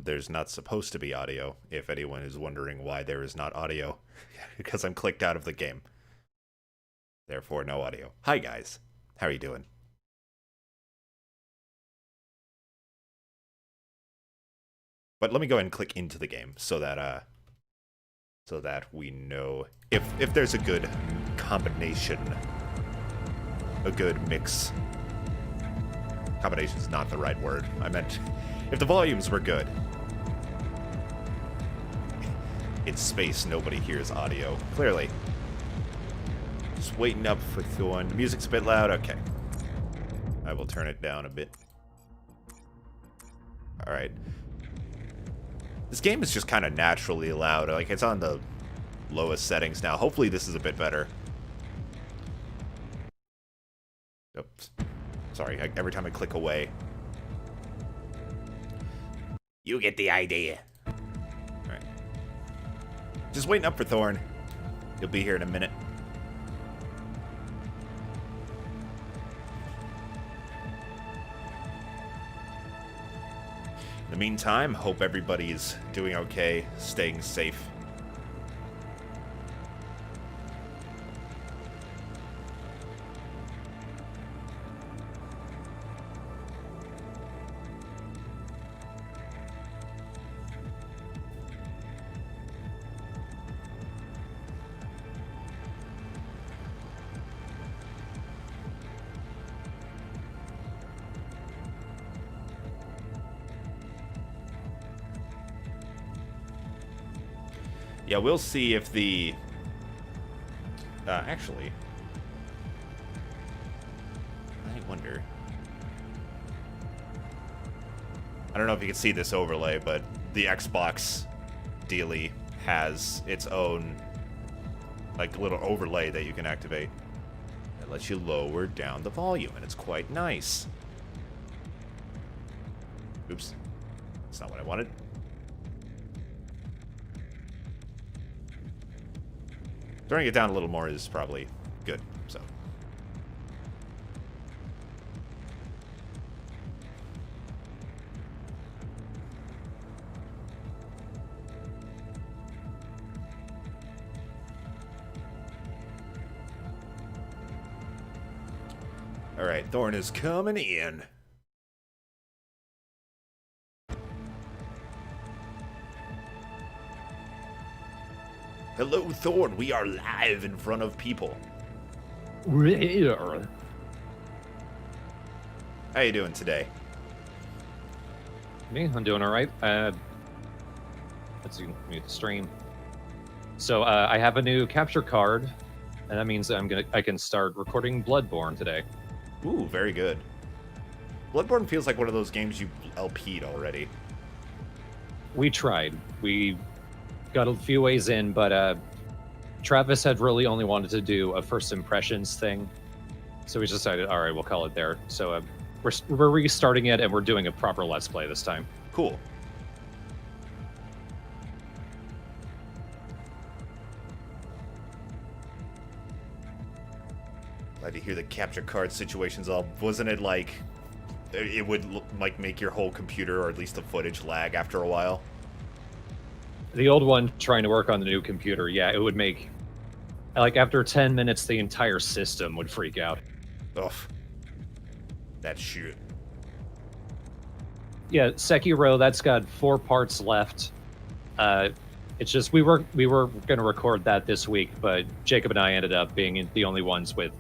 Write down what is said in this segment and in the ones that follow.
There's not supposed to be audio, if anyone is wondering why there is not audio, because I'm clicked out of the game. Therefore, no audio. Hi, guys. How are you doing? But let me go ahead and click into the game so that we know if there's a good combination, a good mix. Combination is not the right word. I meant if the volumes were good. In space, nobody hears audio. Clearly. Just waiting up for Thorn. The music's a bit loud. Okay. I will turn it down a bit. Alright. This game is just kind of naturally loud. Like, it's on the lowest settings now. Hopefully this is a bit better. Oops. Sorry, every time I click away. You get the idea. Alright. Just waiting up for Thorn. He'll be here in a minute. In the meantime, hope everybody's doing okay, staying safe. Yeah, we'll see if the... actually... I wonder... I don't know if you can see this overlay, but the Xbox dealie has its own, like, little overlay that you can activate. That lets you lower down the volume, and it's quite nice. Oops. That's not what I wanted. Turning it down a little more is probably good, so. Alright, Thorn is coming in. Hello, Thorn. We are live in front of people. How you doing today? Me, I'm doing all right. Let's see, mute the stream. So I have a new capture card, and that means I can start recording Bloodborne today. Ooh, very good. Bloodborne feels like one of those games you LP'd already. We tried. We got a few ways in, but Travis had really only wanted to do a first impressions thing, so we decided, all right, we'll call it there. So we're restarting it, and we're doing a proper Let's Play this time. Cool. Glad to hear the capture card situation's all. Wasn't it like it would like make your whole computer or at least the footage lag after a while? The old one trying to work on the new computer, yeah, it would make, like, after 10 minutes, the entire system would freak out. Ugh. That shit. Yeah, Sekiro, that's got 4 parts left. It's just, we were going to record that this week, but Jacob and I ended up being the only ones with,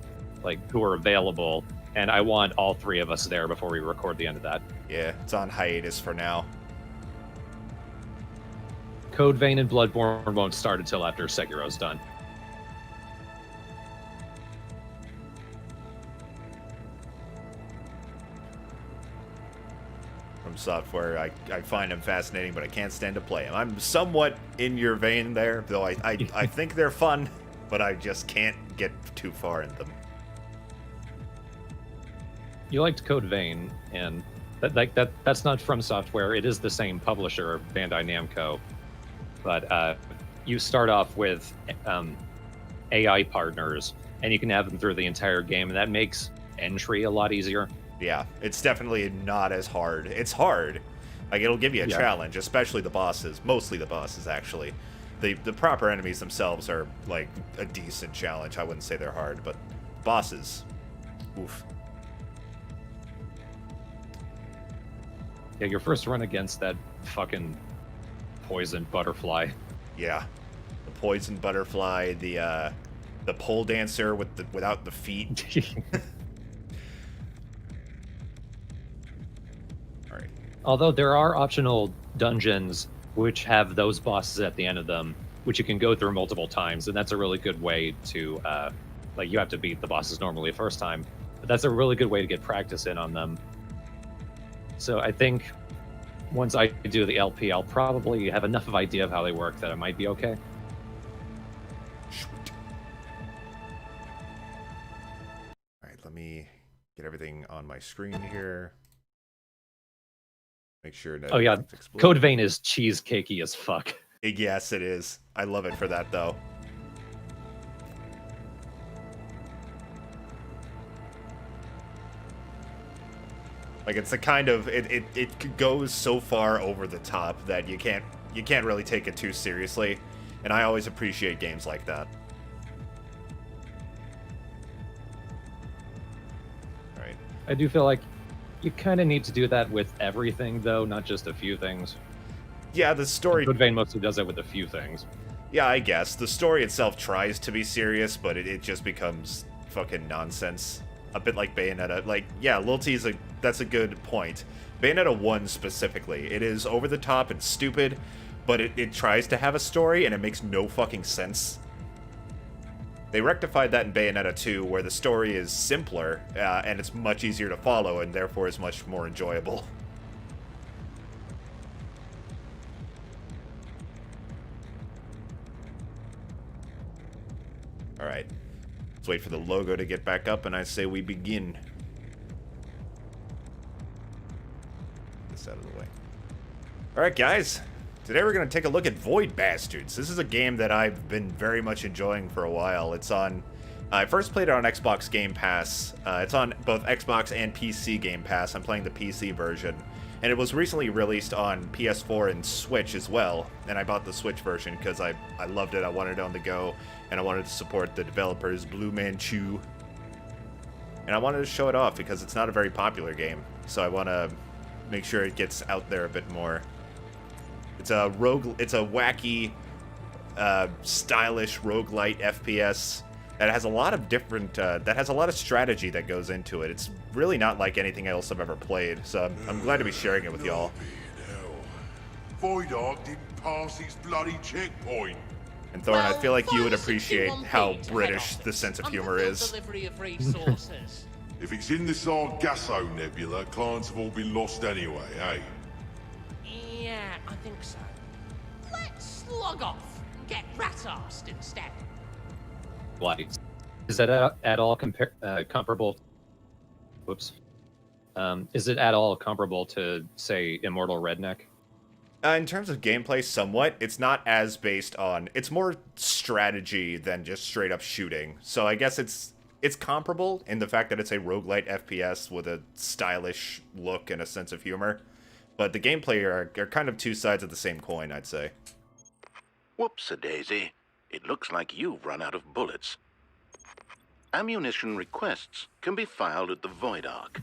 like, who are available, and I want all 3 of us there before we record the end of that. Yeah, it's on hiatus for now. Code Vein and Bloodborne won't start until after Sekiro's done. From Software, I find them fascinating, but I can't stand to play them. I'm somewhat in your vein there, though I think they're fun, but I just can't get too far in them. You liked Code Vein, and that's not From Software. It is the same publisher, Bandai Namco. But you start off with AI partners, and you can have them through the entire game, and that makes entry a lot easier. Yeah, it's definitely not as hard. It's hard, Like, it'll give you a Yeah. challenge, especially the bosses. Mostly the bosses, actually. The proper enemies themselves are, like, a decent challenge. I wouldn't say they're hard, but bosses, oof. Yeah, your first run against that fucking poison butterfly. Yeah. The poison butterfly, the pole dancer without the feet. Alright. Although there are optional dungeons which have those bosses at the end of them, which you can go through multiple times, and that's a really good way to, like, you have to beat the bosses normally the first time, but that's a really good way to get practice in on them. So I think once I do the LP, I'll probably have enough of idea of how they work that it might be okay. Sweet. Alright, let me get everything on my screen here. Make sure that. Oh yeah, Code Vein is cheesecakey as fuck. Yes, it is. I love it for that, though. Like, it's the kind of it goes so far over the top that you can't really take it too seriously, and I always appreciate games like that. All right. I do feel like you kind of need to do that with everything, though, not just a few things. Yeah, the story. Code Vein mostly does it with a few things. Yeah, I guess the story itself tries to be serious, but it just becomes fucking nonsense. A bit like Bayonetta. Like, yeah, Lil T's that's a good point. Bayonetta 1 specifically, it is over the top and stupid, but it tries to have a story and it makes no fucking sense. They rectified that in Bayonetta 2, where the story is simpler and it's much easier to follow and therefore is much more enjoyable. Alright. Let's wait for the logo to get back up, and I say we begin. Get this out of the way. Alright, guys. Today we're going to take a look at Void Bastards. This is a game that I've been very much enjoying for a while. It's on... I first played it on Xbox Game Pass. It's on both Xbox and PC Game Pass. I'm playing the PC version. And it was recently released on PS4 and Switch as well. And I bought the Switch version because I loved it. I wanted it on the go. And I wanted to support the developers, Blue Manchu. And I wanted to show it off because it's not a very popular game. So I want to make sure it gets out there a bit more. It's a wacky, stylish roguelite FPS that has a lot of different, that has a lot of strategy that goes into it. It's really not like anything else I've ever played, so I'm glad to be sharing it with y'all. Void Ark didn't pass his bloody checkpoint. And Thorn, I feel like you would Well, appreciate 61 how feet to British head the sense of office. humor Unfulfilled is. Delivery of resources. If it's in the Sargasso Nebula, clients have all been lost anyway, eh? Yeah, I think so. Let's log off and get rat-arsed instead. Like, is that at all comparable? Whoops. Is it at all comparable to, say, Immortal Redneck? In terms of gameplay, somewhat. It's not as based on... It's more strategy than just straight-up shooting. So I guess it's comparable in the fact that it's a roguelite FPS with a stylish look and a sense of humor. But the gameplay are kind of two sides of the same coin, I'd say. Whoops-a-daisy. It looks like you've run out of bullets. Ammunition requests can be filed at the Void Ark.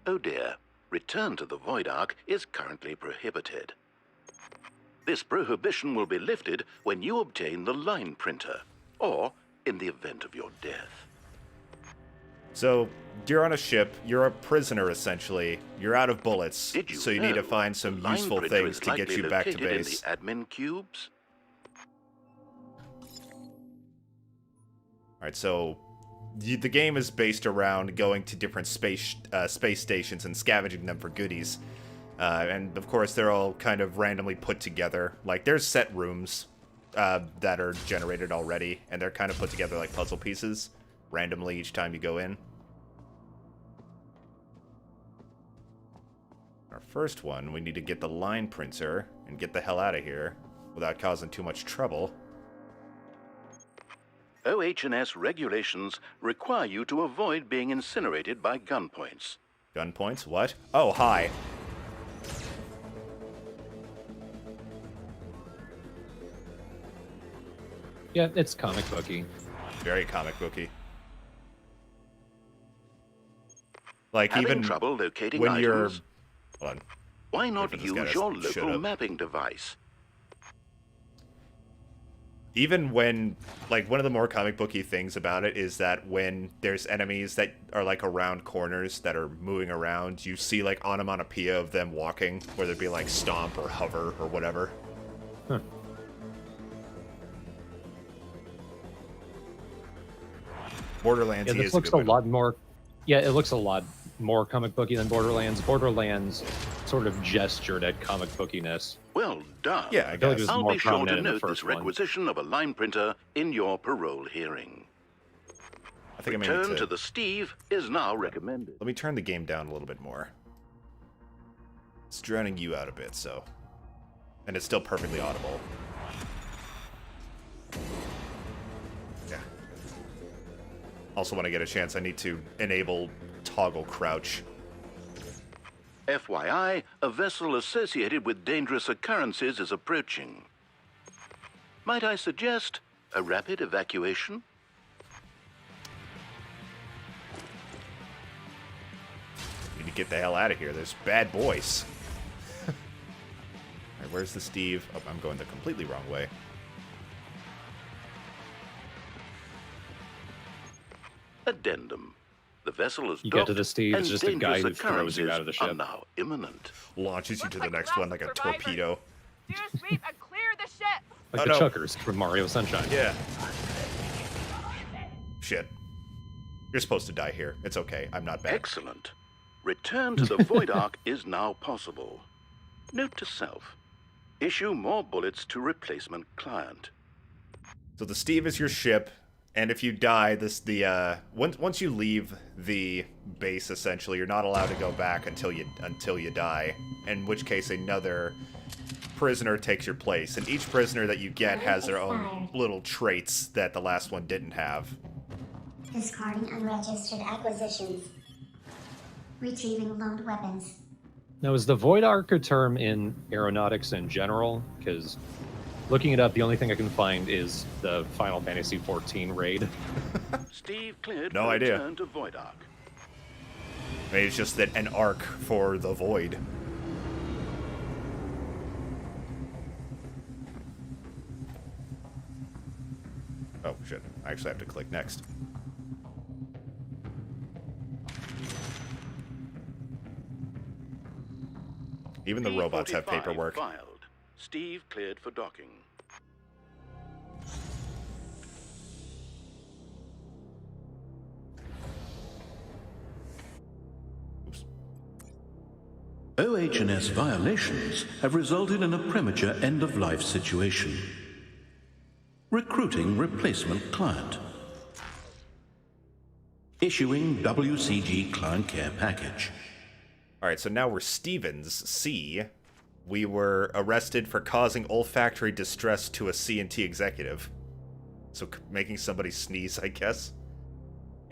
Oh dear. Return to the Void Ark is currently prohibited. This prohibition will be lifted when you obtain the line printer, or in the event of your death. So, you're on a ship, you're a prisoner essentially, you're out of bullets, Did you so you need to know find some the line useful printer things is to get likely you back to located base. in the admin cubes? Alright, so the game is based around going to different space stations and scavenging them for goodies. And of course, they're all kind of randomly put together. Like, there's set rooms that are generated already, and they're kind of put together like puzzle pieces randomly each time you go in. Our first one, we need to get the line printer and get the hell out of here without causing too much trouble. OH&S regulations require you to avoid being incinerated by gunpoints. Gun points? What? Oh, hi. Yeah, it's comic booky. Very comic booky. Like, Having even trouble locating when items? you're... Hold on. Why Wait not for this guy use to your shut local up. mapping device? Even when, like, one of the more comic booky things about it is that when there's enemies that are, like, around corners that are moving around, you see, like, onomatopoeia of them walking, whether it be, like, stomp or hover or whatever. Huh. Borderlands, Yeah, he this is looks a a good one. lot more. Yeah, it looks a lot more comic booky than Borderlands. Borderlands sort of gestured at comic bookiness. Well done. Yeah, I feel like guess. it's I'll more be sure to prominent in the note this first one. requisition of a line printer in your parole hearing. I think I may Return need to the Steve is now recommended. Let me turn the game down a little bit more. It's drowning you out a bit, so... And it's still perfectly audible. Yeah. Also, when I get a chance, I need to enable toggle crouch. FYI, a vessel associated with dangerous occurrences is approaching. Might I suggest a rapid evacuation? Need to get the hell out of here. There's bad boys. Alright, where's the Steve? Oh, I'm going the completely wrong way. Addendum. The vessel is You get to docked, the Steve, it's and just a guy dangerous who throws you out of the occurrences are ship. now imminent. Launches you to the Looks like next one last like a survivor. torpedo. Do a sweep and clear the ship. Like Oh, the no. Chuckers from Mario Sunshine. Yeah. Shit. You're supposed to die here. It's okay. I'm not bad. Excellent. Return to the Void Ark is now possible. Note to self. Issue more bullets to replacement client. So the Steve is your ship, and if you die, once you leave the base, essentially, you're not allowed to go back until you die. In which case, another prisoner takes your place, and each prisoner that you get has their own little traits that the last one didn't have. Discarding unregistered acquisitions. Retrieving loaned weapons. Now, is the Void Arc a term in aeronautics in general? Because looking it up, the only thing I can find is the Final Fantasy XIV raid. Steve cleared No for idea. return to Void Ark. Maybe it's just that an arc for the void. Oh, shit. I actually have to click next. Even the robots have P45 paperwork. Filed. Steve cleared for docking. Oops. OH&S violations have resulted in a premature end-of-life situation. Recruiting replacement client. Issuing WCG client care package. Alright, so now we're Stevens, C. We were arrested for causing olfactory distress to a C&T executive. So making somebody sneeze, I guess.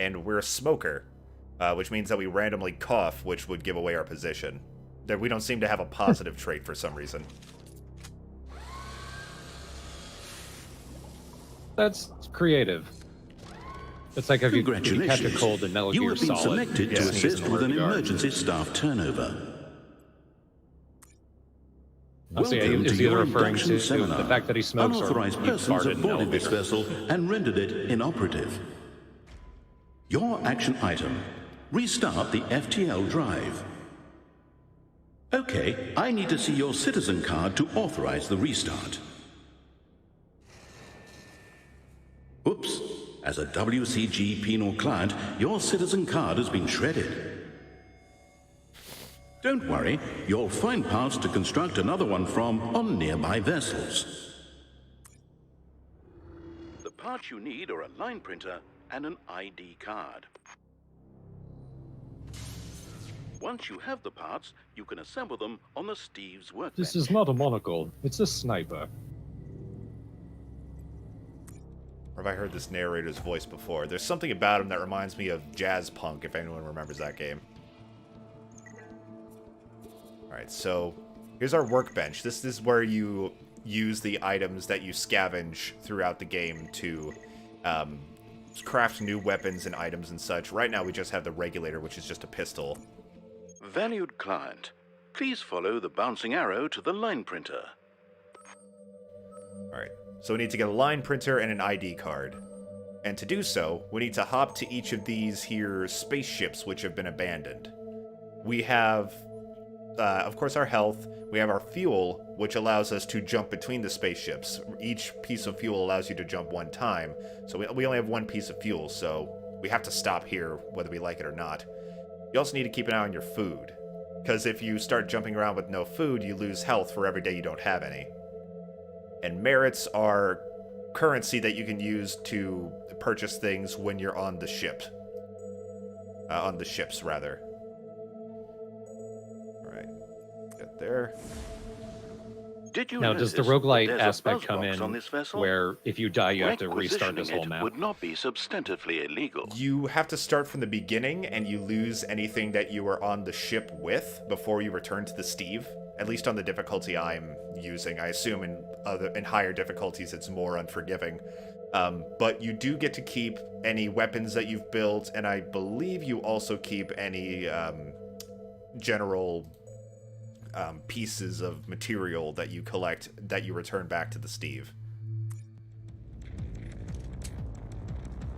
And we're a smoker, which means that we randomly cough, which would give away our position. That we don't seem to have a positive trait for some reason. That's creative. It's like if you catch a Congratulations. cold in Metal You Gear have been Solid. selected Yeah. to Sneeze assist in the with an rear guard. emergency staff turnover. Oh, so yeah, Welcome is to he your referring induction to seminar. the fact that he smokes or Unauthorized he persons farted have in an boarded this elevator? vessel and rendered it inoperative. Your action item: restart the FTL drive. Okay, I need to see your citizen card to authorize the restart. Oops. As a WCG penal client, your citizen card has been shredded. Don't worry, you'll find parts to construct another one from on nearby vessels. The parts you need are a line printer and an ID card. Once you have the parts, you can assemble them on the Steve's workbench. This is not a monocle. It's a sniper. Or have I heard this narrator's voice before? There's something about him that reminds me of Jazz Punk, if anyone remembers that game. Alright, so here's our workbench. This is where you use the items that you scavenge throughout the game to craft new weapons and items and such. Right now we just have the regulator, which is just a pistol. Valued client, please follow the bouncing arrow to the line printer. Alright, so we need to get a line printer and an ID card. And to do so, we need to hop to each of these here spaceships which have been abandoned. We have, of course, our health. We have our fuel, which allows us to jump between the spaceships. Each piece of fuel allows you to jump one time. So we only have one piece of fuel, so we have to stop here, whether we like it or not. You also need to keep an eye on your food, because if you start jumping around with no food, you lose health for every day you don't have any. And merits are currency that you can use to purchase things when you're on the ship. On the ships, rather. Alright. Get there. Did you Now, does the notice that roguelite there's a aspect buzz come box in on this vessel? where if you die, you have to restart this Requisitioning whole it map? would not be substantively illegal. You have to start from the beginning, and you lose anything that you were on the ship with before you return to the Steve. At least on the difficulty I'm using. I assume in higher difficulties it's more unforgiving. But you do get to keep any weapons that you've built, and I believe you also keep any general pieces of material that you collect that you return back to the Steve.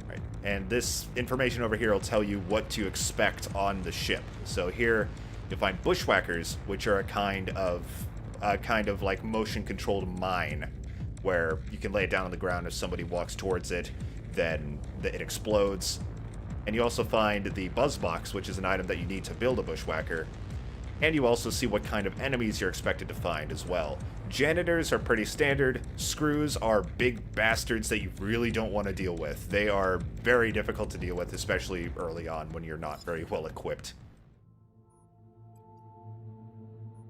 Right. And this information over here will tell you what to expect on the ship. So here you'll find bushwhackers, which are a kind of like motion-controlled mine, where you can lay it down on the ground. If somebody walks towards it, then it explodes. And you also find the buzz box, which is an item that you need to build a bushwhacker. And you also see what kind of enemies you're expected to find as well. Janitors are pretty standard. Screws are big bastards that you really don't want to deal with. They are very difficult to deal with, especially early on when you're not very well equipped.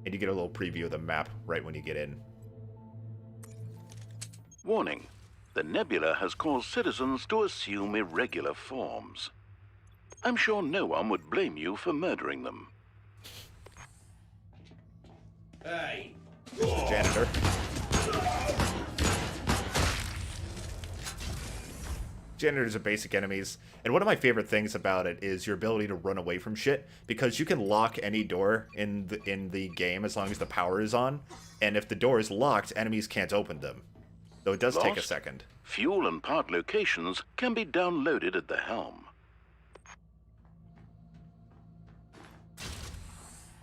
And you get a little preview of the map right when you get in. Warning. The nebula has caused citizens to assume irregular forms. I'm sure no one would blame you for murdering them. Hey! Janitor. Janitors are basic enemies, and one of my favorite things about it is your ability to run away from shit, because you can lock any door in the game as long as the power is on, and if the door is locked, enemies can't open them. Though it does take a second. Fuel and part locations can be downloaded at the helm.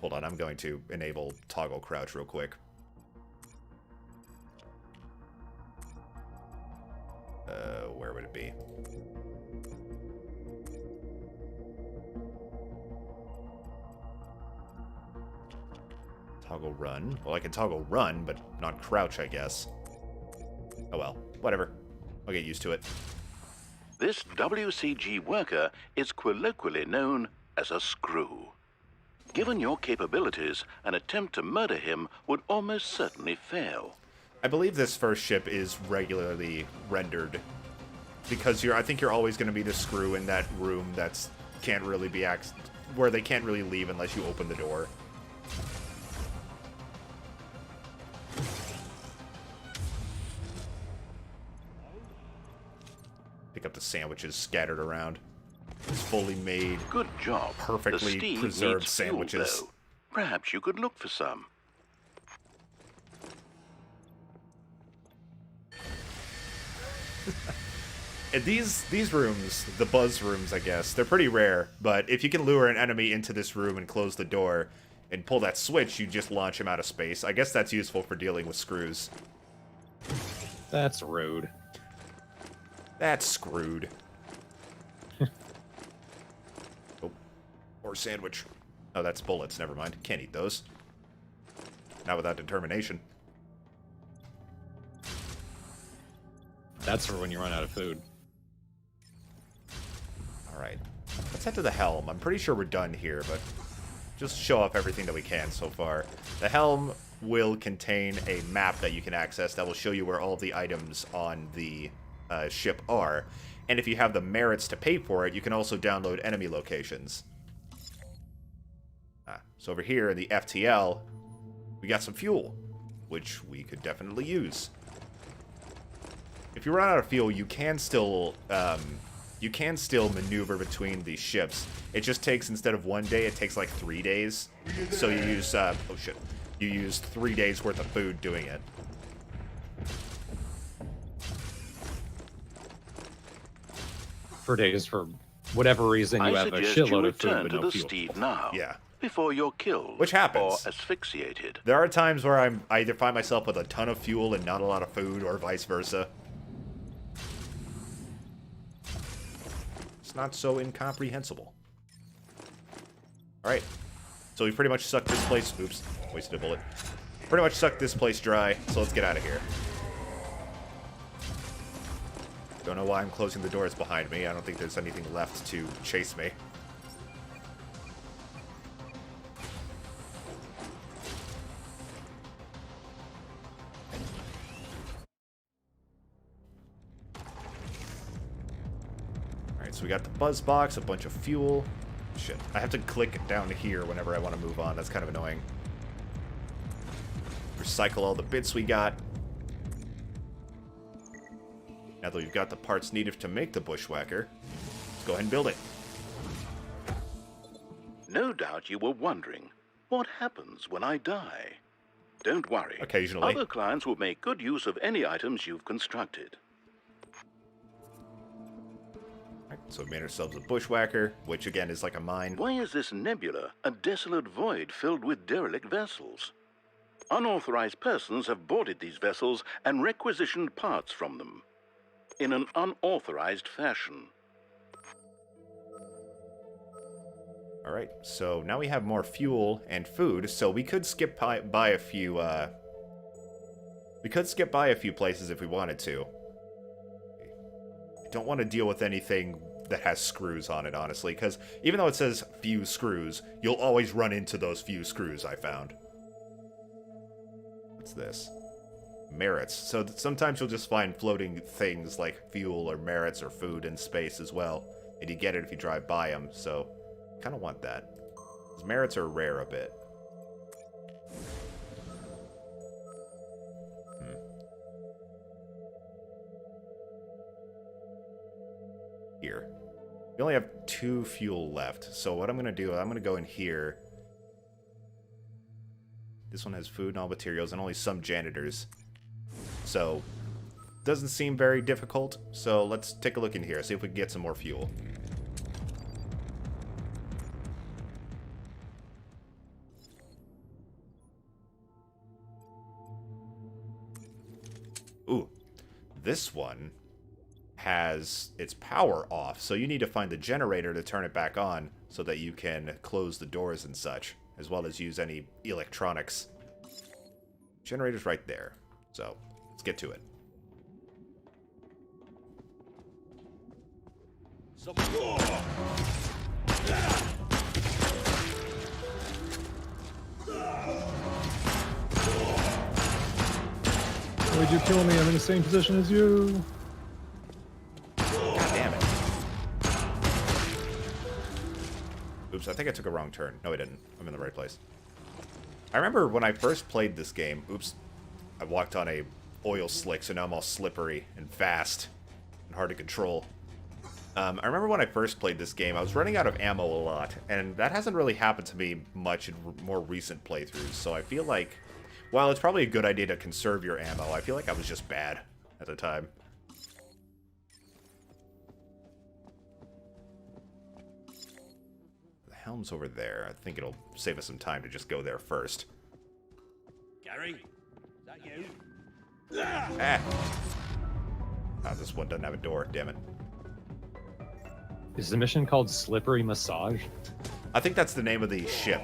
Hold on, I'm going to enable toggle crouch real quick. Where would it be? Toggle run. Well, I can toggle run, but not crouch, I guess. Oh well, whatever. I'll get used to it. This WCG worker is colloquially known as a screw. Given your capabilities, an attempt to murder him would almost certainly fail. I believe this first ship is regularly rendered, because I think you're always going to be the screw in that room that's can't really be where they can't really leave unless you open the door. Pick up the sandwiches scattered around. It's fully made, Good job. perfectly The Steve preserved needs fuel, sandwiches. though. Perhaps you could look for some. And these rooms, the buzz rooms, I guess, they're pretty rare, but if you can lure an enemy into this room and close the door and pull that switch, you just launch him out of space. I guess that's useful for dealing with screws. That's rude. That's screwed. Oh, or sandwich. Oh, that's bullets, never mind. Can't eat those. Not without determination. That's for when you run out of food. Alright. Let's head to the helm. I'm pretty sure we're done here, but just show off everything that we can so far. The helm will contain a map that you can access that will show you where all of the items on the ship are. And if you have the merits to pay for it, you can also download enemy locations. So over here in the FTL, we got some fuel, which we could definitely use. If you run out of fuel, you can still maneuver between these ships. It just takes, instead of 1 day, it takes like 3 days. So you use you use 3 days worth of food doing it. For days, for whatever reason, you have a shitload of food but no fuel. Steve now. Yeah. Before you're killed. Which happens. Or asphyxiated. There are times where I either find myself with a ton of fuel and not a lot of food, or vice versa. It's not so incomprehensible. Alright. So we pretty much sucked this place... Oops. Wasted a bullet. Pretty much sucked this place dry, so let's get out of here. Don't know why I'm closing the doors behind me. I don't think there's anything left to chase me. So we got the buzz box, a bunch of fuel. Shit, I have to click down here whenever I want to move on. That's kind of annoying. Recycle all the bits we got. Now that we've got the parts needed to make the bushwhacker, let's go ahead and build it. No doubt you were wondering, what happens when I die? Don't worry. Occasionally. Other clients will make good use of any items you've constructed. So we made ourselves a bushwhacker, which again is like a mine. Why is this nebula a desolate void filled with derelict vessels? Unauthorized persons have boarded these vessels and requisitioned parts from them in an unauthorized fashion. Alright, so now we have more fuel and food, so we could skip by a few, we could skip by a few places if we wanted to. I don't want to deal with anything that has screws on it, honestly, because even though it says few screws, you'll always run into those few screws, I found. What's this? Merits. So sometimes you'll just find floating things like fuel or merits or food in space as well, and you get it if you drive by them, so kind of want that. Because merits are rare a bit. Here. We only have 2 fuel left, so what I'm going to do, I'm going to go in here. This one has food and all materials and only some janitors. So, doesn't seem very difficult, so let's take a look in here, see if we can get some more fuel. Ooh, this one has its power off, so you need to find the generator to turn it back on so that you can close the doors and such, as well as use any electronics. Generator's right there, so let's get to it. Why'd you kill me? I'm in the same position as you. God damn it. Oops, I think I took a wrong turn. No, I didn't. I'm in the right place. I remember when I first played this game, oops, I walked on a oil slick, so now I'm all slippery and fast and hard to control. I remember when I first played this game, I was running out of ammo a lot, and that hasn't really happened to me much in more recent playthroughs, so I feel like, while it's probably a good idea to conserve your ammo, I feel like I was just bad at the time. The helm's over there. I think it'll save us some time to just go there first. Gary, is that you? Ah! Oh, this one doesn't have a door, damn it. Is the mission called Slippery Massage? I think that's the name of the ship.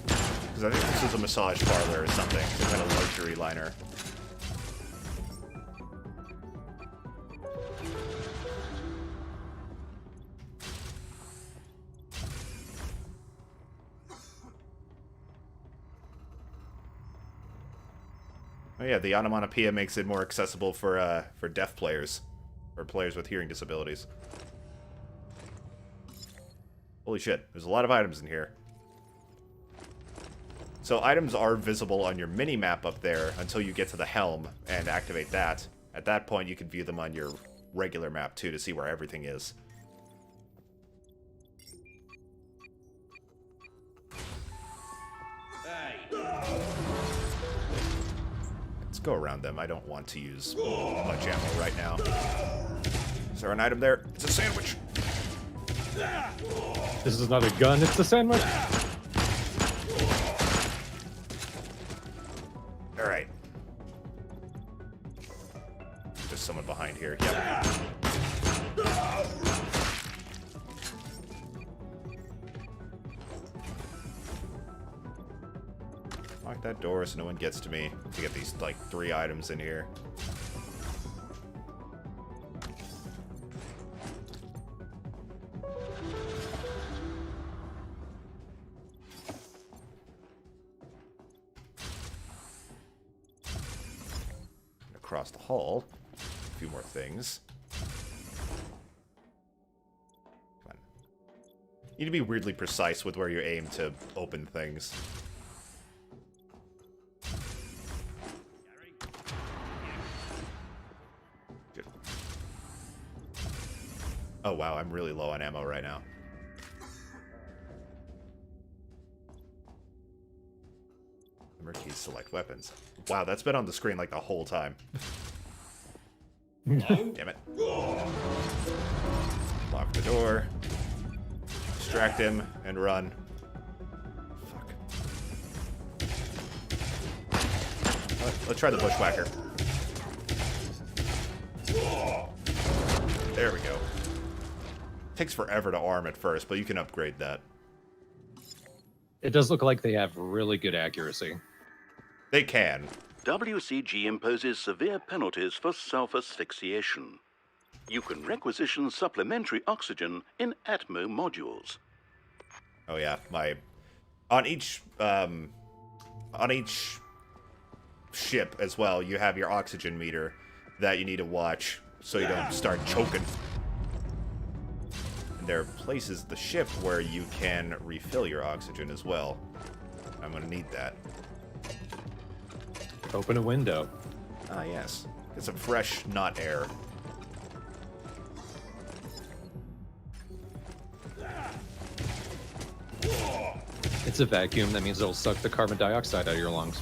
Because I think this is a massage parlor or something. Some kind of luxury liner. Oh yeah, the onomatopoeia makes it more accessible for deaf players. Or players with hearing disabilities. Holy shit, there's a lot of items in here. So items are visible on your mini-map up there until you get to the helm and activate that. At that point, you can view them on your regular map, too, to see where everything is. Let's go around them. I don't want to use much ammo right now. Is there an item there? It's a sandwich! This is not a gun, it's a sandwich. Alright. There's someone behind here. Yep. Lock that door so no one gets to me. To get these, like, 3 items in here. Across the hall. A few more things. Come on. You need to be weirdly precise with where you aim to open things. Good. Oh wow, I'm really low on ammo right now. Number keys, select weapons. Wow, that's been on the screen like the whole time. Damn it. Lock the door. Distract him and run. Fuck. Let's try the bushwhacker. There we go. Takes forever to arm at first, but you can upgrade that. It does look like they have really good accuracy. They can. WCG imposes severe penalties for self-asphyxiation. You can requisition supplementary oxygen in Atmo modules. Oh yeah, on each ship as well, you have your oxygen meter that you need to watch so you don't start choking. And there are places the ship where you can refill your oxygen as well. I'm gonna need that. Open a window. Ah, yes. Get some fresh, not air. It's a vacuum, that means it'll suck the carbon dioxide out of your lungs.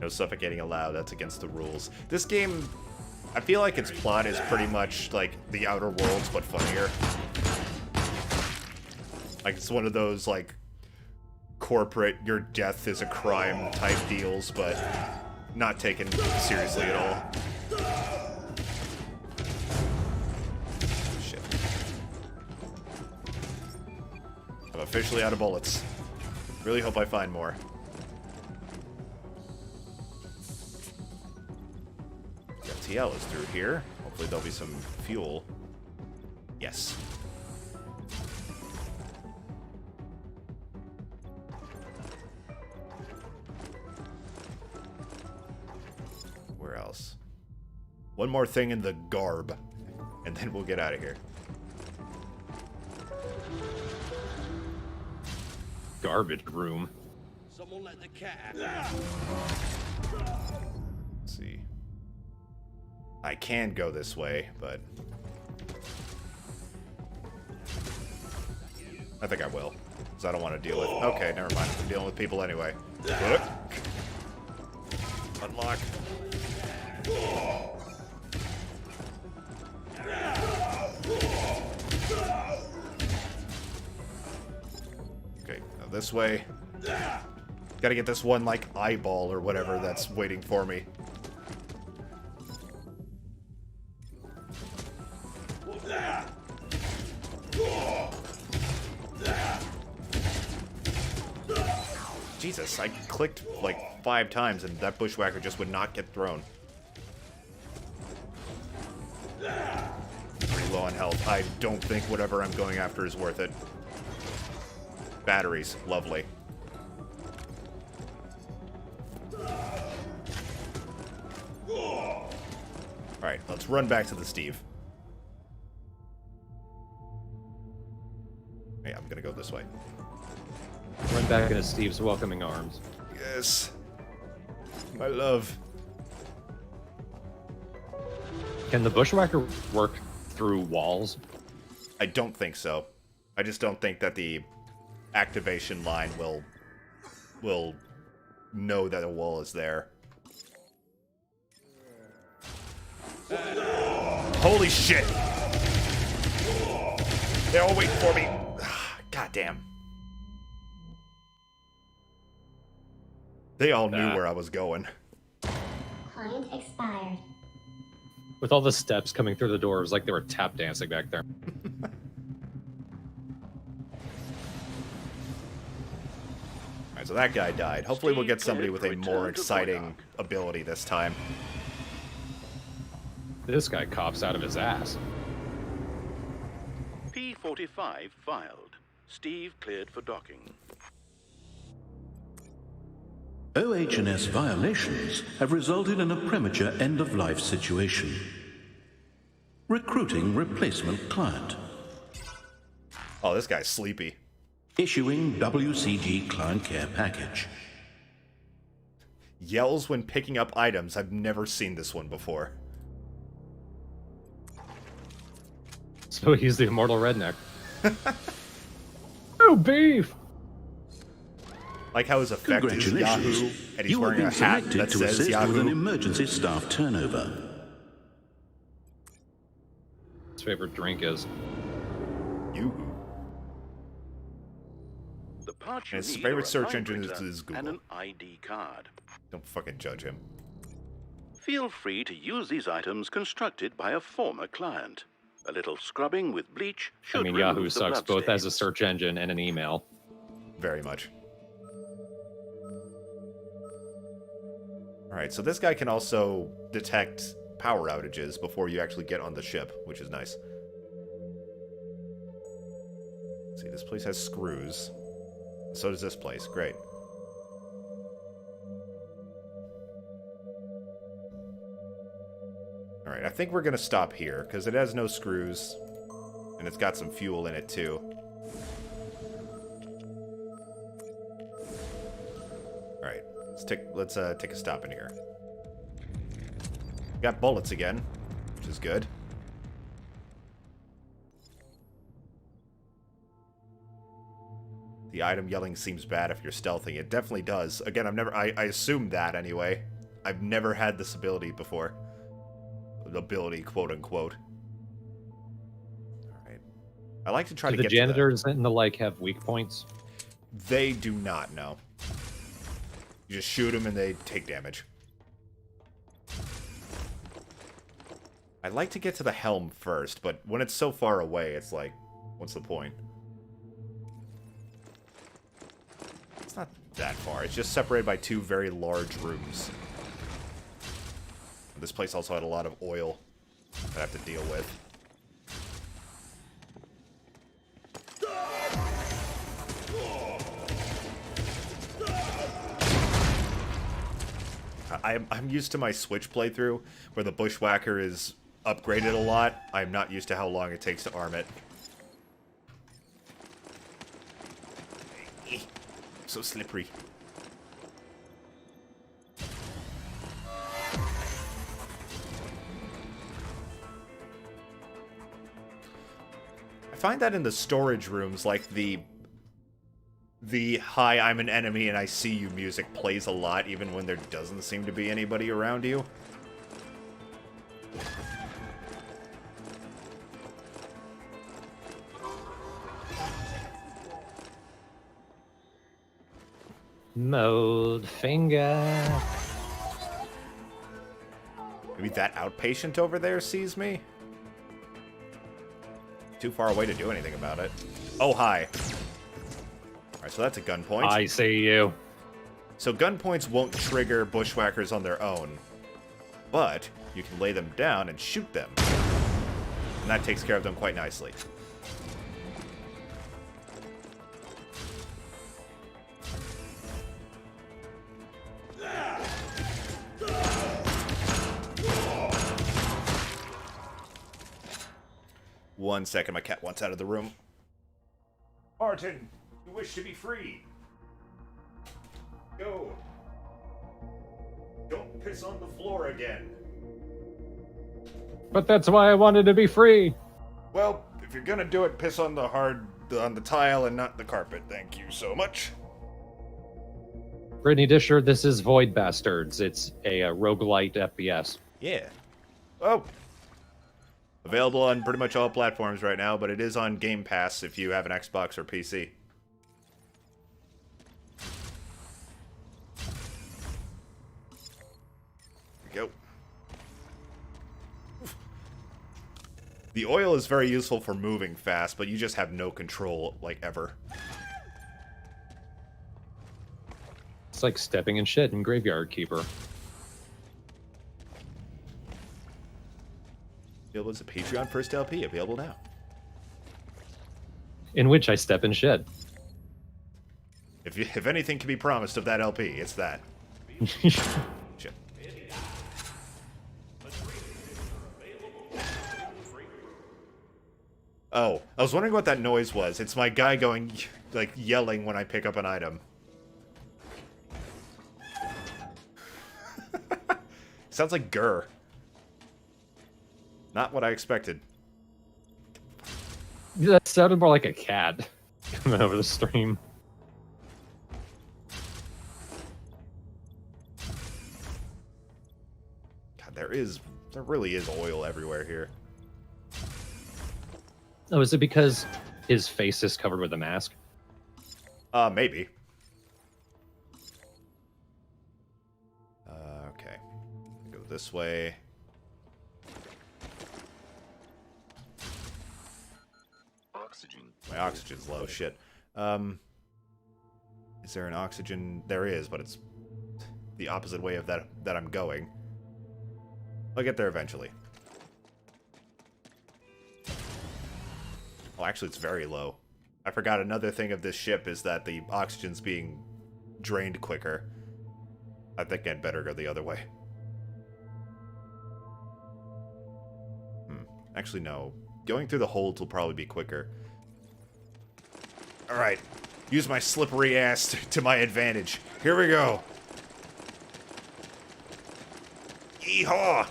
No suffocating allowed, that's against the rules. This game, I feel like its plot is pretty much like The Outer Worlds, but funnier. Like, it's one of those, like, corporate, your death is a crime type deals, but not taken seriously at all. Shit. I'm officially out of bullets. Really hope I find more. The TL is through here. Hopefully there'll be some fuel. Yes. Where else? One more thing in the garb, and then we'll get out of here. Garbage room. Someone let the cat Let's see. I can go this way, but I think I will, because I don't want to deal with... Okay, never mind. I'm dealing with people anyway. Unlock. Okay, now this way. Gotta get this one, like, eyeball or whatever that's waiting for me. Jesus, I clicked like 5 times and that bushwhacker just would not get thrown. Pretty low on health. I don't think whatever I'm going after is worth it. Batteries, lovely. Alright, let's run back to the Steve. Yeah, I'm gonna go this way. Run back into Steve's welcoming arms. Yes. My love. Can the bushwhacker work through walls? I don't think so. I just don't think that the activation line will know that a wall is there. Holy shit! They're all waiting for me. God damn. They all knew where I was going. Client expired. With all the steps coming through the door, it was like they were tap dancing back there. Alright, so that guy died. Hopefully we'll get somebody with a Steve more returned to exciting Voidog. ability this time. This guy coughs out of his ass. P-45 filed. Steve cleared for docking. OH&S violations have resulted in a premature end-of-life situation. Recruiting replacement client. Oh, this guy's sleepy. Issuing WCG client care package. Yells when picking up items. I've never seen this one before. So he's the immortal redneck. Oh, beef! Like how his effect is Yahoo, Congratulations. and he's You have wearing a been hat selected that to says assist with an Yahoo. emergency staff turnover. His favorite drink is. Yoo-hoo. The parts And you his need favorite are a search line engine printer is Google. and an ID card. Don't fucking judge him. Feel free to use these items constructed by a former client. A little scrubbing with bleach should I mean, remove Yahoo the sucks both as a bloodstains. search engine and an email. Very much. Alright, so this guy can also detect power outages before you actually get on the ship, which is nice. Let's see, this place has screws. So does this place. Great. Alright, I think we're gonna stop here, because it has no screws, and it's got some fuel in it, too. Alright, let's take a stop in here. Got bullets again, which is good. The item yelling seems bad if you're stealthing. It definitely does. Again, I assumed that anyway. I've never had this ability before. Ability, quote unquote. Alright. I like to try Do to the get janitors and the like have weak points? They do not, no. You just shoot them and they take damage. I'd like to get to the helm first, but when it's so far away, it's like, what's the point? It's not that far. It's just separated by two very large rooms. This place also had a lot of oil that I have to deal with. I'm used to my Switch playthrough, where the Bushwhacker is upgraded a lot. I'm not used to how long it takes to arm it. So slippery. I find that in the storage rooms, like the "Hi, I'm an enemy and I see you" music plays a lot, even when there doesn't seem to be anybody around you. Mode finger. Maybe that outpatient over there sees me? Too far away to do anything about it. Oh, hi. Alright, so that's a gunpoint. I see you. So gunpoints won't trigger bushwhackers on their own, but you can lay them down and shoot them. And that takes care of them quite nicely. One second, my cat wants out of the room. Martin, you wish to be free. Go. Don't piss on the floor again. But that's why I wanted to be free. Well, if you're gonna do it, piss on the tile and not the carpet. Thank you so much. Brittany Disher, this is Void Bastards. It's a roguelite FPS. Yeah. Oh. Available on pretty much all platforms right now, but it is on Game Pass if you have an Xbox or PC. Go. The oil is very useful for moving fast, but you just have no control, like, ever. It's like stepping in shit in Graveyard Keeper. Available as a Patreon first LP, available now. In which I step in shit. If anything can be promised of that LP, it's that. Shit. Oh, I was wondering what that noise was. It's my guy going, like, yelling when I pick up an item. Sounds like Gurr. Not what I expected. That sounded more like a cat coming over the stream. God, there really is oil everywhere here. Oh, is it because his face is covered with a mask? Maybe. Okay. Go this way. Oxygen. My oxygen's low. Shit. Is there an oxygen? There is, but it's the opposite way of that I'm going. I'll get there eventually. Oh, actually, it's very low. I forgot another thing of this ship is that the oxygen's being drained quicker. I think I'd better go the other way. Actually, no. Going through the holds will probably be quicker. Alright. Use my slippery ass to my advantage. Here we go. Yeehaw!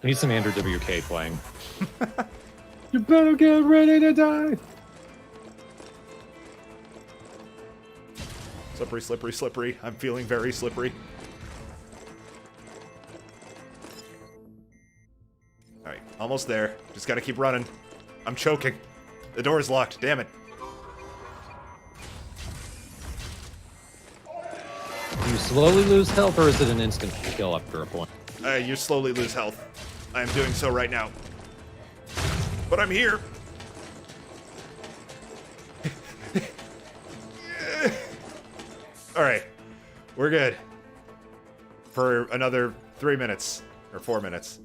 I need some Andrew WK playing. You better get ready to die! Slippery, slippery, slippery. I'm feeling very slippery. Alright, almost there. Just gotta keep running. I'm choking. The door's locked, damn it. Do you slowly lose health, or is it an instant kill after a point? You slowly lose health. I am doing so right now. But I'm here. Alright. We're good. For another 3 minutes. Or 4 minutes.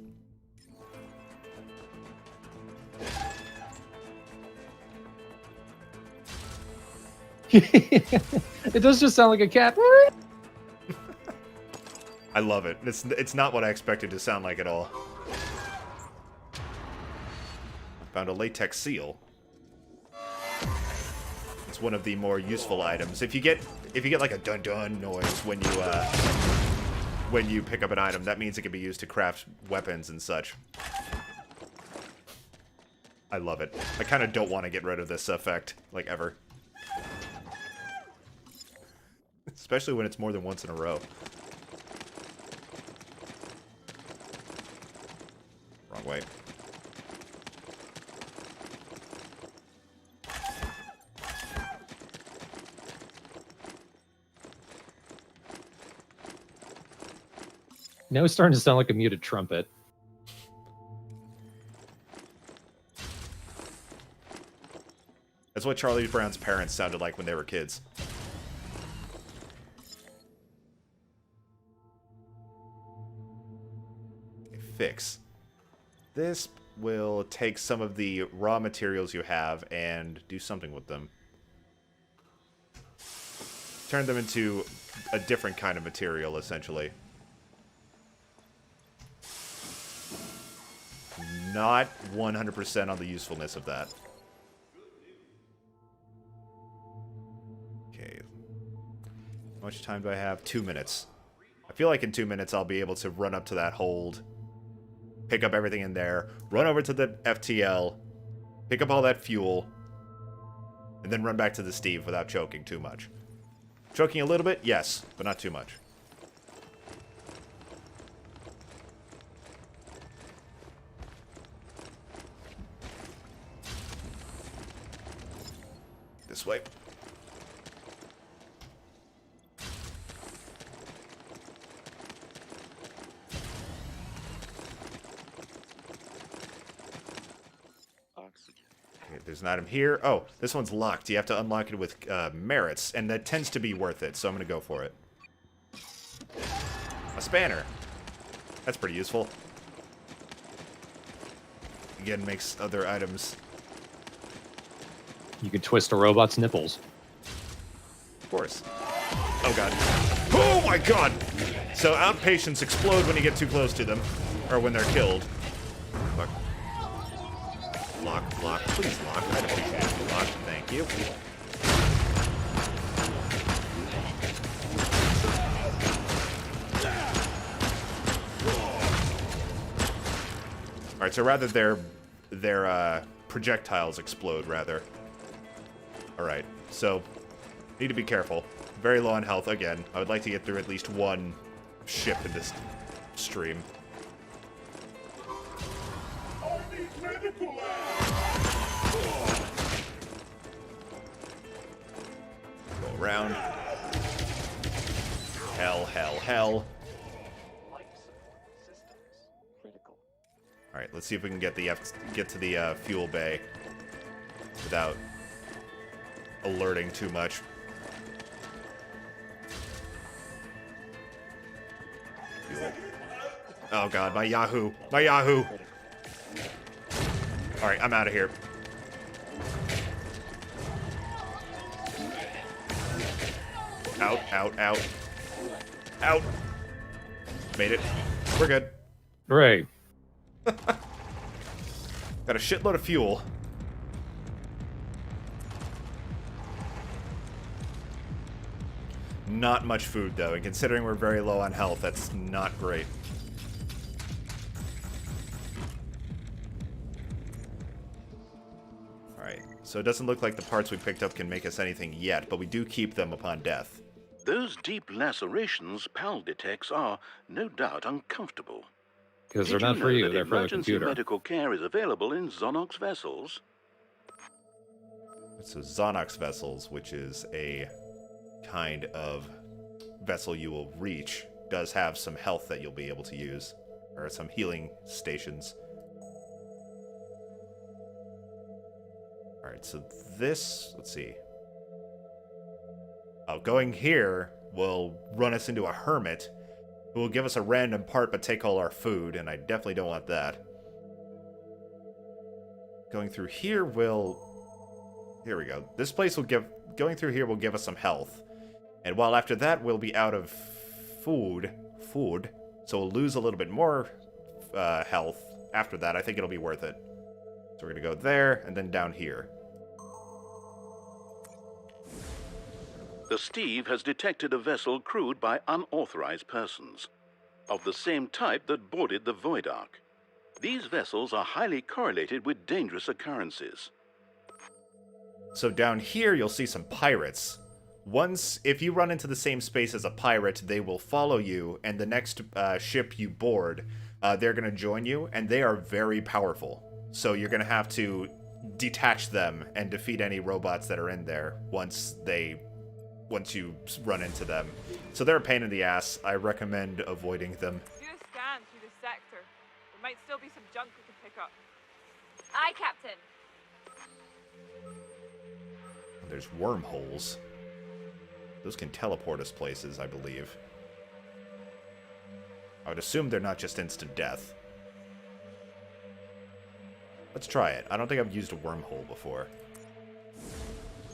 It does just sound like a cat. I love it. It's not what I expected to sound like at all. Found a latex seal. It's one of the more useful items. If you get like a dun dun noise when you pick up an item, that means it can be used to craft weapons and such. I love it. I kind of don't want to get rid of this effect, like, ever. Especially when it's more than once in a row. Wrong way. Now it's starting to sound like a muted trumpet. That's what Charlie Brown's parents sounded like when they were kids. Okay, fix. This will take some of the raw materials you have and do something with them. Turn them into a different kind of material, essentially. not 100% on the usefulness of that. Okay. How much time do I have? 2 minutes. I feel like in 2 minutes I'll be able to run up to that hold, pick up everything in there, run over to the FTL, pick up all that fuel, and then run back to the Steve without choking too much. Choking a little bit? Yes, but not too much. This way. Okay, there's an item here. Oh, this one's locked. You have to unlock it with merits, and that tends to be worth it, so I'm going to go for it. A spanner. That's pretty useful. Again, makes other items... You could twist a robot's nipples. Of course. Oh, God. Oh, my God! So outpatients explode when you get too close to them. Or when they're killed. Look. Lock, lock. Please lock. I'd appreciate it. Lock. Thank you. Alright, so rather their projectiles explode, rather. Alright, so need to be careful. Very low on health again. I would like to get through at least one ship in this stream. Go around. Hell, hell, hell. Alright, let's see if we can get to the fuel bay without alerting too much. Fuel. Oh god, my Yahoo! My Yahoo! Alright, I'm out of here. Out, out, out. Out! Made it. We're good. Hooray. Got a shitload of fuel. Not much food, though, and considering we're very low on health, that's not great. Alright, so it doesn't look like the parts we picked up can make us anything yet, but we do keep them upon death. Those deep lacerations PAL detects are, no doubt, uncomfortable. Because they're Did not you for know you, that they're for the emergency computer. medical care is available in Zonox vessels? So Zonox vessels, which is a kind of vessel you will reach, does have some health that you'll be able to use, or some healing stations. Alright, so this, let's see. Oh, going here will run us into a hermit who will give us a random part but take all our food, and I definitely don't want that. Going through here will... Here we go. This place will give... Going through here will give us some health. And while after that we'll be out of food, so we'll lose a little bit more health after that. I think it'll be worth it. So we're going to go there, and then down here. The Steve has detected a vessel crewed by unauthorized persons, of the same type that boarded the Void Ark. These vessels are highly correlated with dangerous occurrences. So down here you'll see some pirates. Once, if you run into the same space as a pirate, they will follow you, and the next ship you board, they're going to join you, and they are very powerful. So you're going to have to detach them and defeat any robots that are in there once you run into them. So they're a pain in the ass. I recommend avoiding them. Do a scan through the sector. There might still be some junk we can pick up. Aye, Captain. There's wormholes. Those can teleport us places, I believe. I would assume they're not just instant death. Let's try it. I don't think I've used a wormhole before.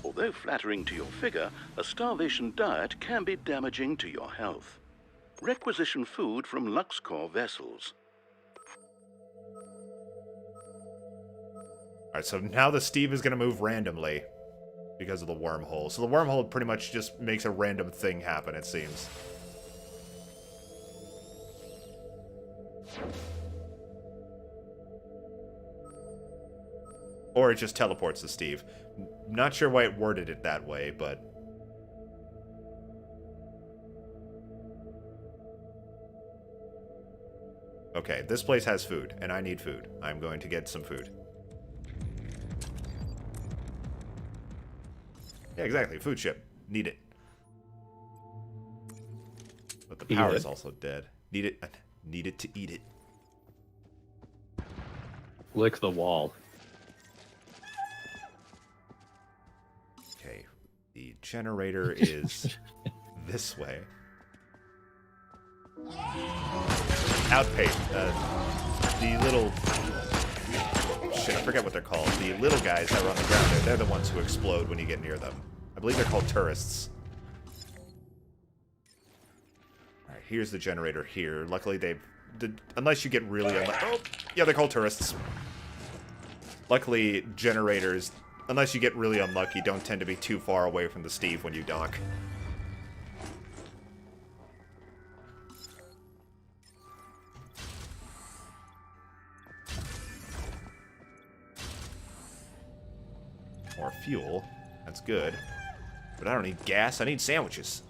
Although flattering to your figure, a starvation diet can be damaging to your health. Requisition food from LuxCorp vessels. Alright, so now the Steve is going to move randomly because of the wormhole. So the wormhole pretty much just makes a random thing happen, it seems. Or it just teleports to Steve. Not sure why it worded it that way, but... Okay, this place has food, and I need food. I'm going to get some food. Yeah, exactly. Food ship. Need it. But the power is also dead. Need it. Need it to eat it. Lick the wall. Okay. The generator is this way. Outpace. The little... Shit, I forget what they're called. The little guys that are on the ground there, they're the ones who explode when you get near them. I believe they're called tourists. Alright, here's the generator here. Luckily unless you get really unlucky... Oh, yeah, they're called tourists. Luckily, generators, unless you get really unlucky, don't tend to be too far away from the Steve when you dock. More fuel. That's good. But I don't need gas. I need sandwiches.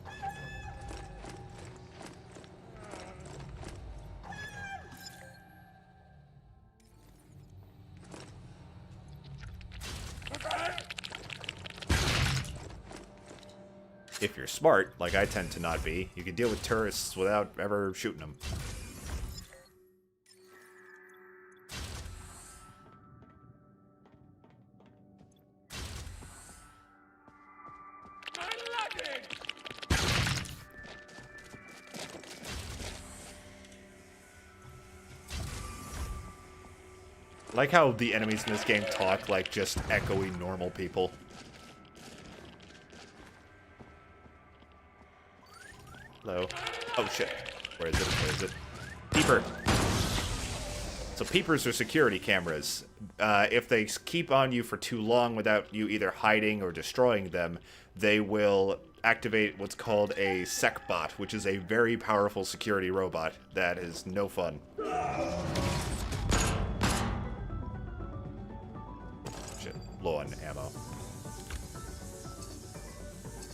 If you're smart, like I tend to not be, you can deal with tourists without ever shooting them. I like how the enemies in this game talk like just echoey normal people. Hello. Oh shit. Where is it? Where is it? Peeper. So peepers are security cameras. If they keep on you for too long without you either hiding or destroying them, they will activate what's called a SecBot, which is a very powerful security robot that is no fun. Shit. Low on ammo.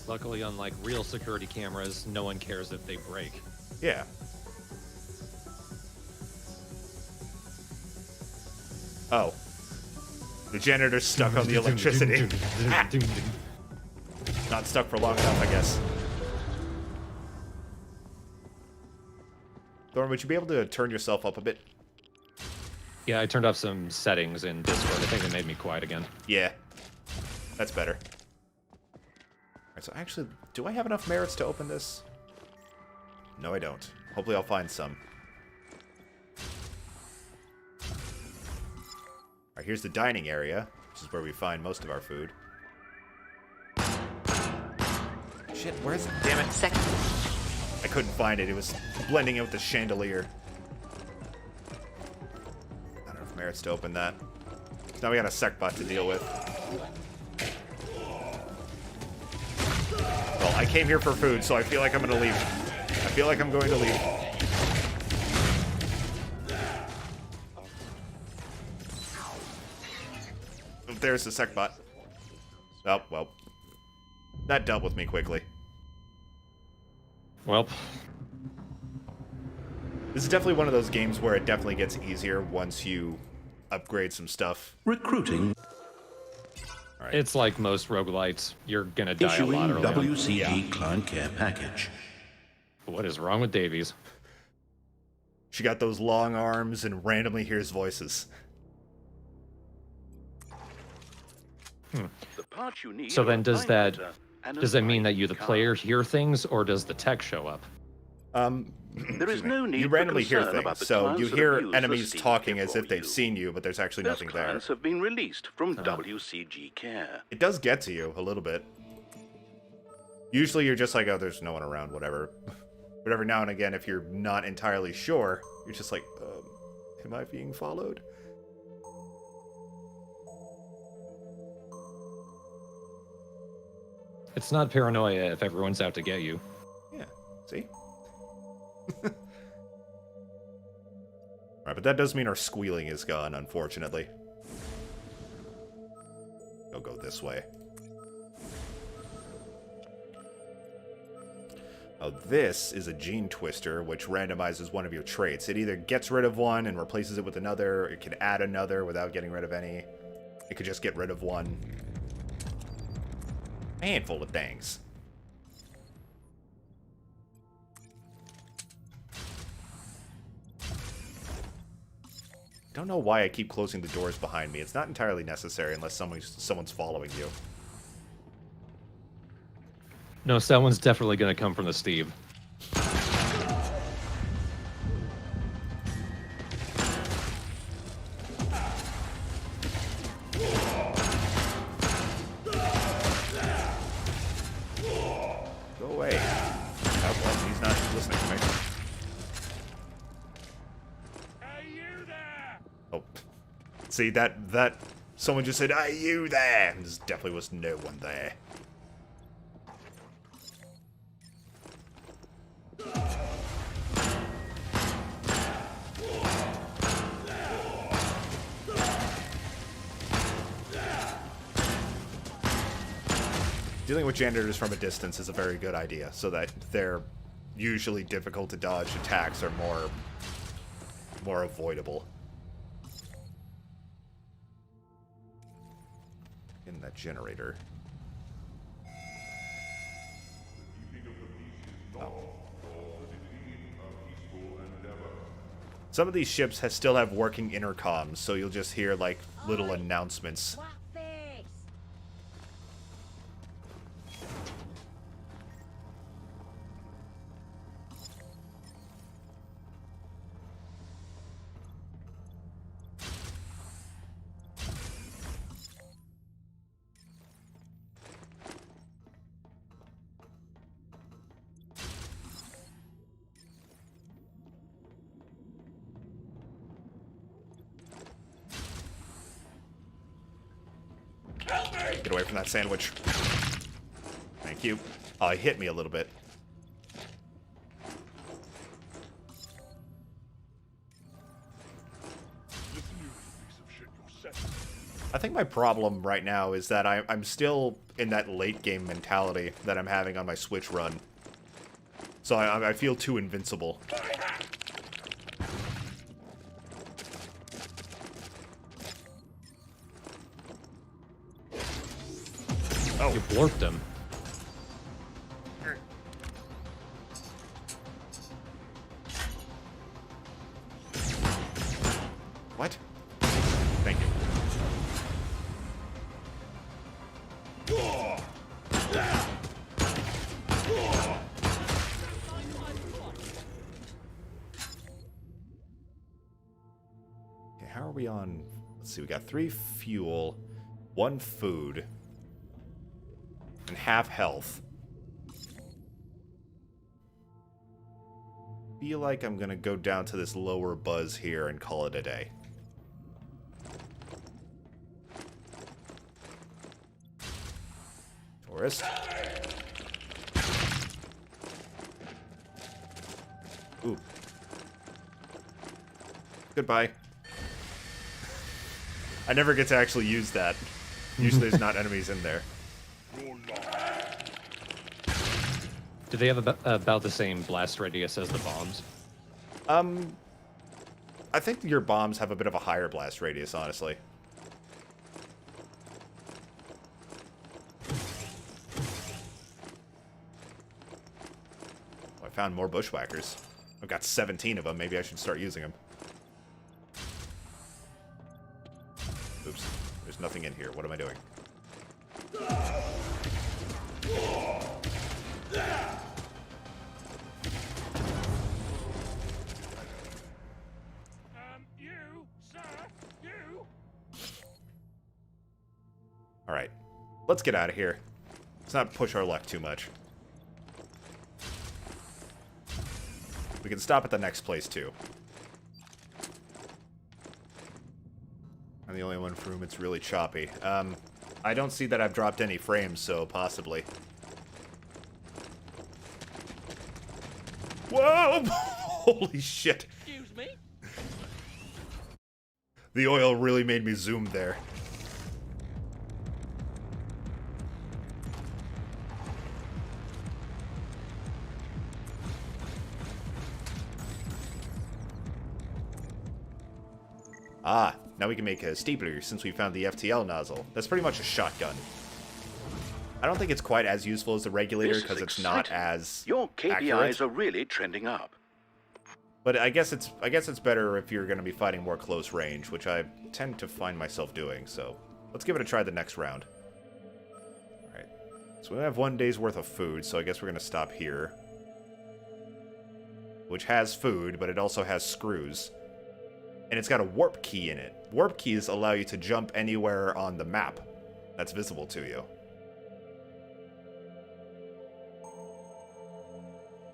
Luckily, unlike real security cameras, no one cares if they break. Yeah. Oh. The janitor's stuck on the electricity. Ah! Not stuck for long enough, I guess. Thorn, would you be able to turn yourself up a bit? Yeah, I turned off some settings in Discord. I think they made me quiet again. Yeah. That's better. Alright, so actually, do I have enough merits to open this? No, I don't. Hopefully I'll find some. Alright, here's the dining area, which is where we find most of our food. Shit, where is it? Damn it. Second. I couldn't find it. It was blending in with the chandelier. Not enough merits to open that. So now we got a SecBot to deal with. Well, I came here for food, so I feel like I'm going to leave. I feel like I'm going to leave. There's the SecBot. Oh, well. That dealt with me quickly. Well. This is definitely one of those games where it definitely gets easier once you upgrade some stuff. Recruiting. Right. It's like most roguelites. You're gonna die Issuing a lot early on. WCG client care package. What is wrong with Davies? She got those long arms and randomly hears voices. The parts you need So then are does a that printer and does a that mean that line you, the card. player, hear things, or does the tech show up? There is no need You for randomly hear concern about things, the so clients you that hear abuse the enemies Steam talking as before if they've you. seen you, but there's actually Those nothing there. clients have been released from WCG Care. It does get to you a little bit. Usually you're just like, oh, there's no one around, whatever. But every now and again, if you're not entirely sure, you're just like, am I being followed? It's not paranoia if everyone's out to get you. Yeah, see? Alright, but that does mean our squealing is gone, unfortunately. I'll go this way. Oh, this is a gene twister, which randomizes one of your traits. It either gets rid of one and replaces it with another, or it can add another without getting rid of any. It could just get rid of one. A handful of things. Don't know why I keep closing the doors behind me. It's not entirely necessary unless someone's following you. No, someone's definitely going to come from the Steve. Go away. Oh, well, he's not listening to me. Hey, you there! Oh. See, that... Someone just said, "Hey, you there!" And there definitely was no one there. Dealing with janitors from a distance is a very good idea, so that their usually difficult to dodge attacks are more avoidable. In that generator. Oh. Some of these ships still have working intercoms, so you'll just hear like little announcements. Get away from that sandwich. Thank you. Oh, he hit me a little bit. I think my problem right now is that I'm still in that late game mentality that I'm having on my Switch run. So I feel too invincible. Oh, you blorped him. What? Thank you. Okay, how are we on? Let's see, we got 3 fuel, 1 food, and half health. Feel like I'm gonna go down to this lower buzz here and call it a day. Tourist. Ooh. Goodbye. I never get to actually use that. Usually there's not enemies in there. Do they have about the same blast radius as the bombs? I think your bombs have a bit of a higher blast radius, honestly. Oh, I found more bushwhackers. I've got 17 of them. Maybe I should start using them. Oops. There's nothing in here. What am I doing? You, sir, you. Alright. Let's get out of here. Let's not push our luck too much. We can stop at the next place, too. I'm the only one for whom it's really choppy. I don't see that I've dropped any frames, so possibly. Whoa! Holy shit. Excuse me? The oil really made me zoom there. Ah, now we can make a stapler since we found the FTL nozzle. That's pretty much a shotgun. I don't think it's quite as useful as the regulator This is because it's not exciting. as Your KPIs accurate. are really trending up. But I guess it's better if you're going to be fighting more close range, which I tend to find myself doing. So let's give it a try the next round. All right. So we have 1 day's worth of food, so I guess we're going to stop here, which has food, but it also has screws. And it's got a warp key in it. Warp keys allow you to jump anywhere on the map that's visible to you.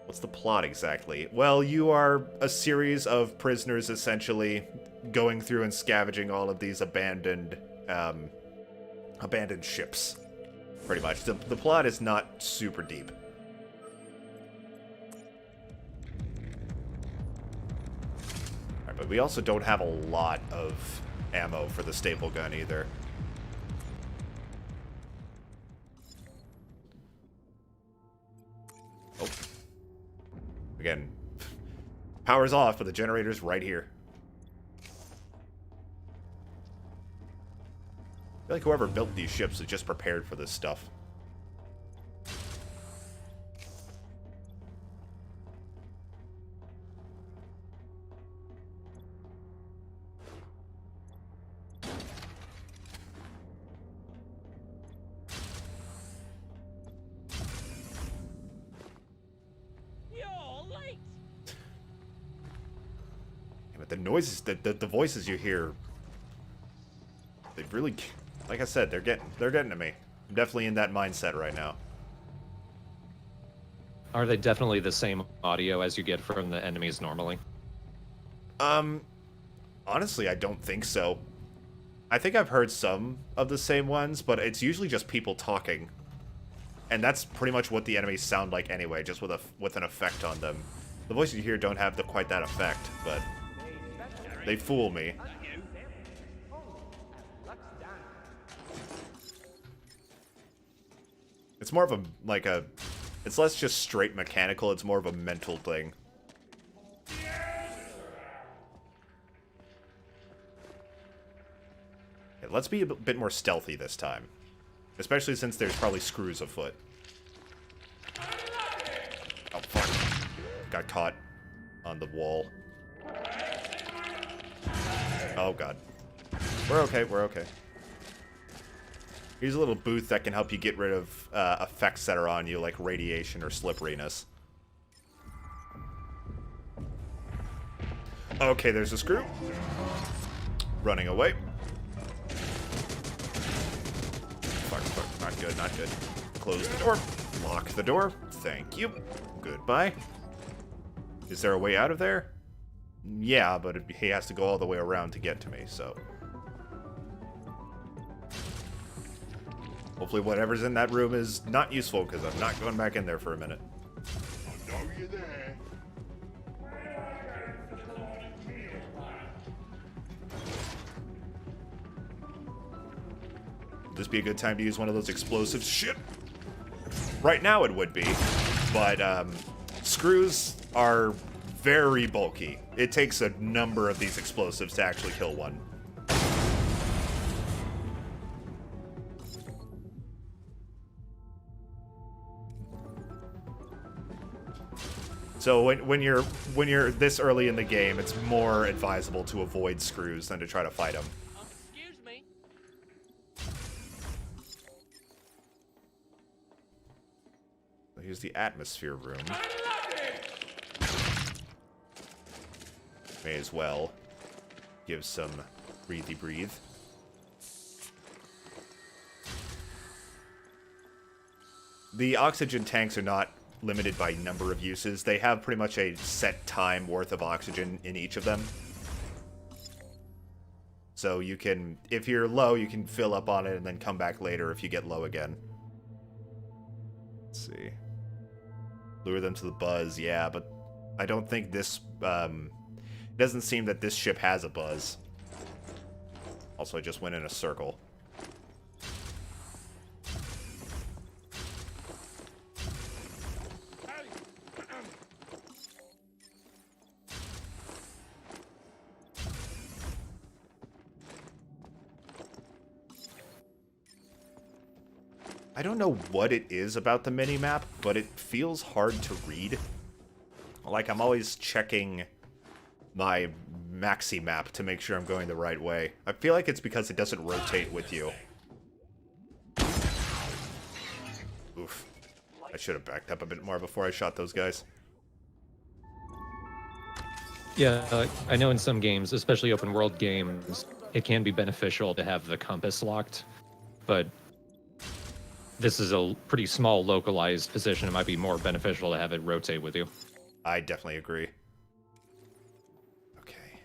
What's the plot exactly? Well, you are a series of prisoners, essentially, going through and scavenging all of these abandoned ships, pretty much. The plot is not super deep. Alright, but we also don't have a lot of ammo for the staple gun either. Oh. Again, power's off, but the generator's right here. I feel like whoever built these ships is just prepared for this stuff. You're late. Yeah, but the noises, the voices you hear, they really, like I said, they're getting to me. I'm definitely in that mindset right now. Are they definitely the same audio as you get from the enemies normally? Honestly, I don't think so. I think I've heard some of the same ones, but it's usually just people talking. And that's pretty much what the enemies sound like anyway, just with an effect on them. The voices you hear don't have quite that effect, but they fool me. It's more of a, it's less just straight mechanical, it's more of a mental thing. Okay, let's be a bit more stealthy this time. Especially since there's probably screws afoot. Oh, fuck. Got caught on the wall. Oh, God. We're okay, we're okay. Here's a little booth that can help you get rid of effects that are on you, like radiation or slipperiness. Okay, there's a screw. Running away. Fuck, not good, not good. Close the door. Lock the door. Thank you. Goodbye. Is there a way out of there? Yeah, but he has to go all the way around to get to me, so... Hopefully whatever's in that room is not useful, because I'm not going back in there for a minute. I know you're there. Would this be a good time to use one of those explosives? Shit! Right now it would be, but screws are very bulky. It takes a number of these explosives to actually kill one. So when you're this early in the game, it's more advisable to avoid screws than to try to fight them. Excuse me. Here's the atmosphere room. May as well give some breathy breathe. The oxygen tanks are not limited by number of uses. They have pretty much a set time worth of oxygen in each of them. So you can, if you're low, you can fill up on it and then come back later if you get low again. Let's see. Lure them to the buzz, yeah, but I don't think this, doesn't seem that this ship has a buzz. Also, I just went in a circle. I don't know what it is about the mini-map, but it feels hard to read. Like, I'm always checking my maxi map to make sure I'm going the right way. I feel like it's because it doesn't rotate with you. Oof. I should have backed up a bit more before I shot those guys. Yeah, I know in some games, especially open world games, it can be beneficial to have the compass locked, but this is a pretty small localized position. It might be more beneficial to have it rotate with you. I definitely agree. Okay.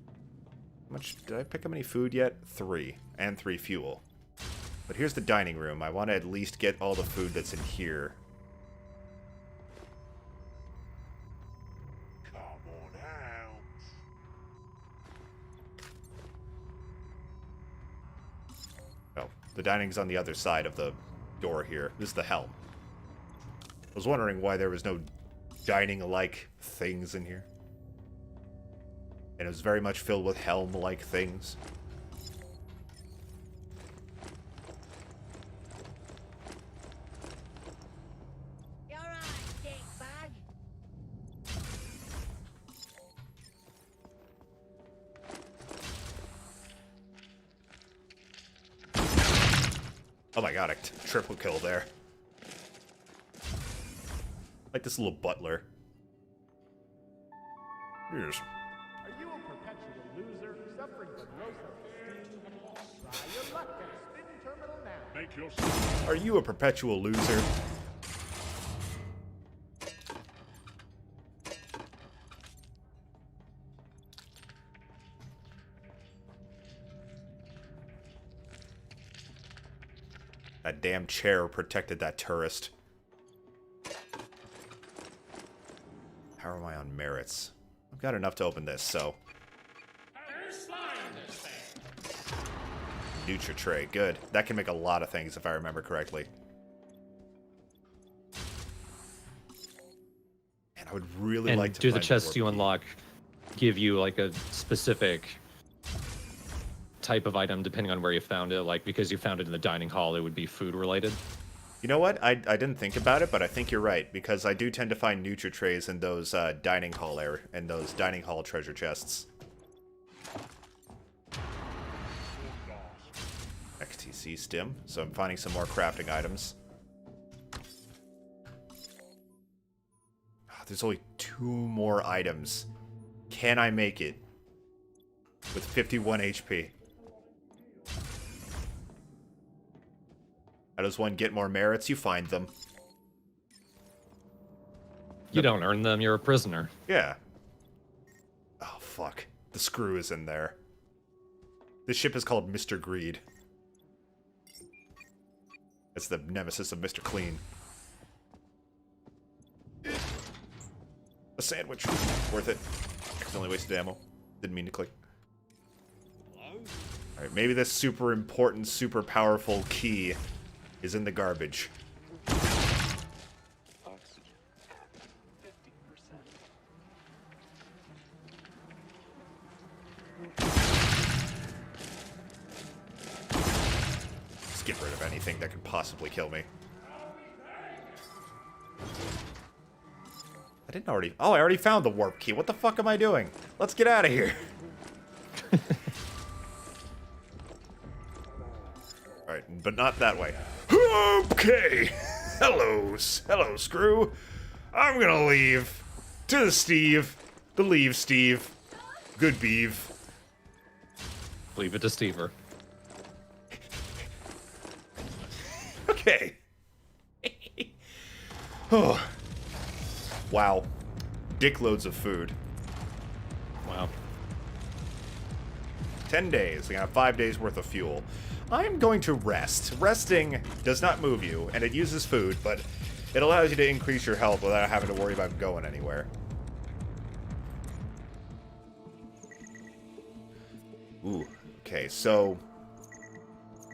How much did I pick up any food yet? 3. And 3 fuel. But here's the dining room. I want to at least get all the food that's in here. Come on out. Oh, the dining's on the other side of the door here. This is the helm. I was wondering why there was no dining-like things in here. And it was very much filled with helm-like things. You alright, dickbag? Oh my god, a triple kill there. Like this little butler. Yes. Are you a perpetual loser suffering from low self-esteem? Try your luck at a spin terminal now. Make yourself. Are you a perpetual loser? That damn chair protected that tourist. How am I on merits? I've got enough to open this, so. Nutri-Tray, good. That can make a lot of things if I remember correctly. And I would really like to do the find chests warp you key. unlock give you like a specific type of item depending on where you found it? Like because you found it in the dining hall, it would be food related. You know what? I didn't think about it, but I think you're right, because I do tend to find Nutri-Trays in those dining hall treasure chests. XTC stim, so I'm finding some more crafting items. Ah, there's only 2 more items. Can I make it? With 51 HP. How does one get more merits? You find them. You don't earn them, you're a prisoner. Yeah. Oh, fuck. The screw is in there. This ship is called Mr. Greed. It's the nemesis of Mr. Clean. A sandwich. Worth it. Accidentally wasted ammo. Didn't mean to click. Alright, maybe this super important, super powerful key is in the garbage. Just get rid of anything that could possibly kill me. I didn't already... Oh, I already found the warp key. What the fuck am I doing? Let's get out of here. Alright, but not that way. Okay. Hello, Screw. I'm gonna leave. To the Steve. The leave, Steve. Good beeve. Leave it to Stever. Okay. Oh. Wow. Dickloads of food. Wow. 10 days. We got 5 days worth of fuel. I'm going to rest. Resting does not move you, and it uses food, but It allows you to increase your health without having to worry about going anywhere. Ooh, okay, so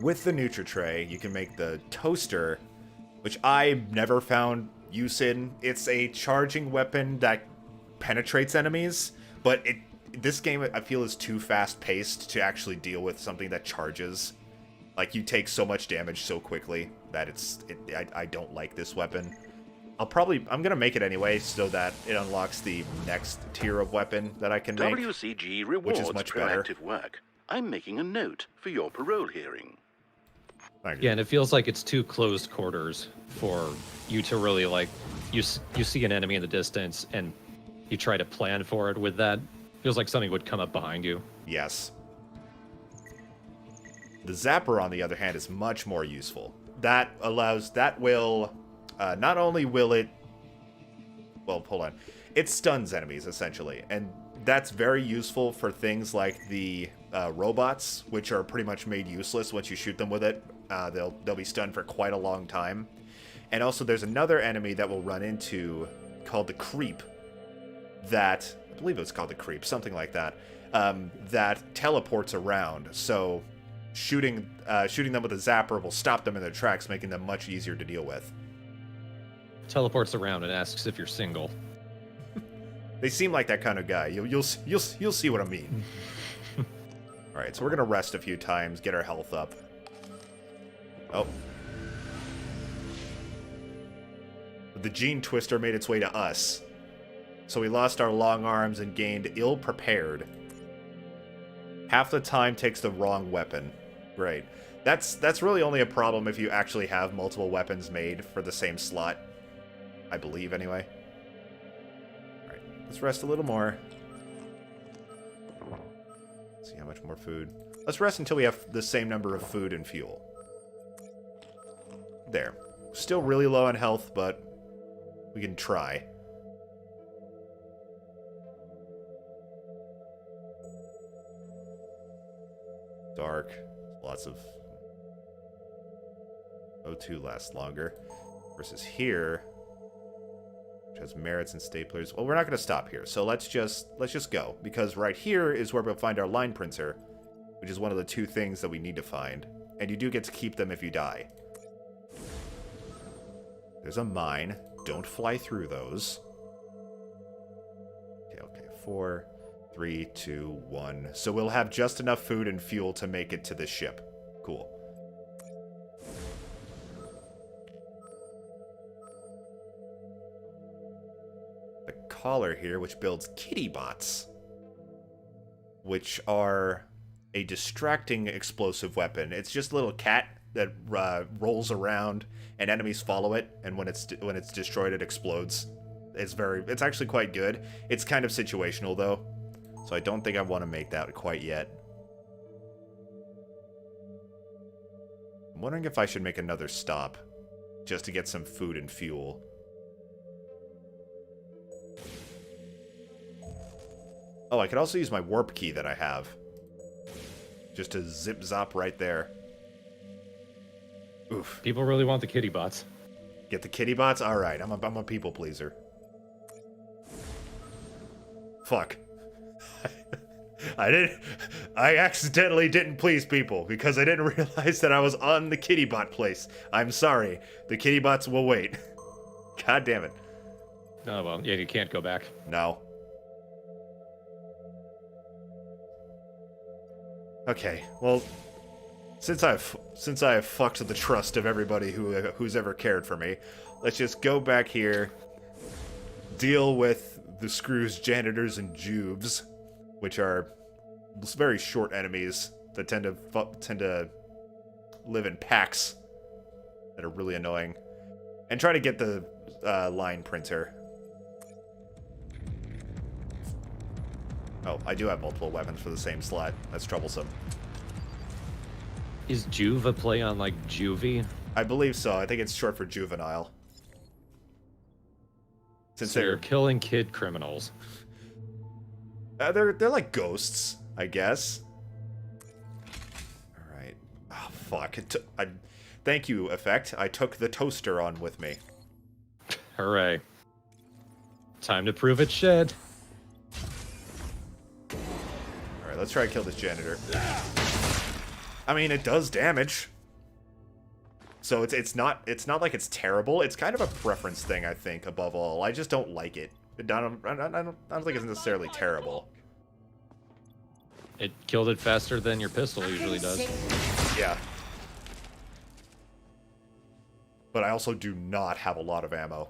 with the Nutri-Tray, you can make the toaster, which I've never found use in. It's a charging weapon that penetrates enemies, but this game, I feel, is too fast-paced to actually deal with something that charges. Like, you take so much damage so quickly that I don't like this weapon. I'm gonna make it anyway so that it unlocks the next tier of weapon that I can make. WCG rewards which is much better. proactive work. I'm making a note for your parole hearing. Yeah, and it feels like it's too closed quarters for you to really, like, you see an enemy in the distance and you try to plan for it with that. Feels like something would come up behind you. Yes. The Zapper, on the other hand, is much more useful. Not only will it... Well, hold on. It stuns enemies, essentially. And that's very useful for things like the robots, which are pretty much made useless once you shoot them with it. They'll be stunned for quite a long time. And also, there's another enemy that we'll run into called the Creep. That... I believe it was called the Creep, something like that. That teleports around. So... Shooting them with a zapper will stop them in their tracks, making them much easier to deal with. Teleports around and asks if you're single. They seem like that kind of guy. You'll see what I mean. All right, so we're gonna rest a few times, get our health up. Oh, the Gene Twister made its way to us, so we lost our long arms and gained ill prepared. Half the time takes the wrong weapon. Great. That's really only a problem if you actually have multiple weapons made for the same slot. I believe, anyway. Alright, let's rest a little more. See how much more food. Let's rest until we have the same number of food and fuel. There. Still really low on health, but we can try. Dark. Lots of... O2 lasts longer. Versus here, which has merits and staplers. Well, we're not going to stop here, so let's just go. Because right here is where we'll find our line printer, which is one of the two things that we need to find. And you do get to keep them if you die. There's a mine. Don't fly through those. Okay. 4... 3, 2, 1. So we'll have just enough food and fuel to make it to the ship. Cool. The collar here, which builds kitty bots, which are a distracting explosive weapon. It's just a little cat that rolls around and enemies follow it, and when it's destroyed, it explodes. It's actually quite good. It's kind of situational though. So I don't think I want to make that quite yet. I'm wondering if I should make another stop, just to get some food and fuel. Oh, I could also use my warp key that I have. Just to zip-zop right there. Oof. People really want the kitty bots. Get the kitty bots? Alright, I'm a people pleaser. Fuck. I accidentally didn't please people because I didn't realize that I was on the kitty bot place. I'm sorry. The kitty bots will wait. God damn it. Oh, well, yeah, you can't go back. No. Okay, well, since I've fucked the trust of everybody who's ever cared for me, let's just go back here, deal with the Screws, Janitors, and Juves, which are very short enemies that tend to live in packs that are really annoying, and try to get the line printer. Oh, I do have multiple weapons for the same slot. That's troublesome. Is Juve a play on, like, juvie? I believe so. I think it's short for juvenile. Since so you're killing kid criminals. They're like ghosts, I guess. All right. Oh fuck! Thank you, Effect. I took the toaster on with me. Hooray. Time to prove it should. Alright, let's try to kill this janitor. I mean, it does damage. So it's not like it's terrible. It's kind of a preference thing, I think, above all. I just don't like it. I don't think it's necessarily terrible. It killed it faster than your pistol usually does. Yeah. But I also do not have a lot of ammo.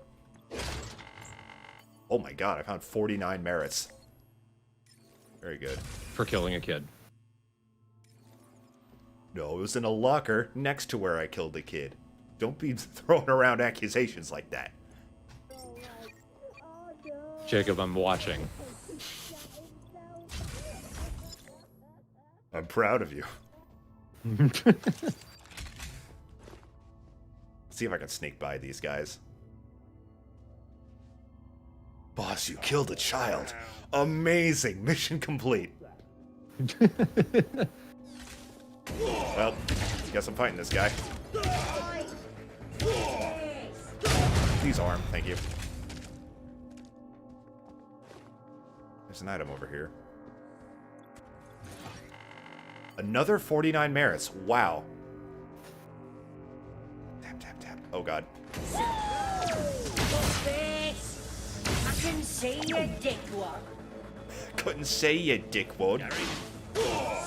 Oh my god, I found 49 merits. Very good. For killing a kid. No, it was in a locker next to where I killed the kid. Don't be throwing around accusations like that. Jacob, I'm watching. I'm proud of you. See if I can sneak by these guys. Boss, you killed a child. Amazing. Mission complete. Well, guess I'm fighting this guy. Please arm, thank you. There's an item over here. Another 49 merits. Wow. Tap, tap, tap. Oh, God. I can see your dickwad. Couldn't say you dickwad. Oh,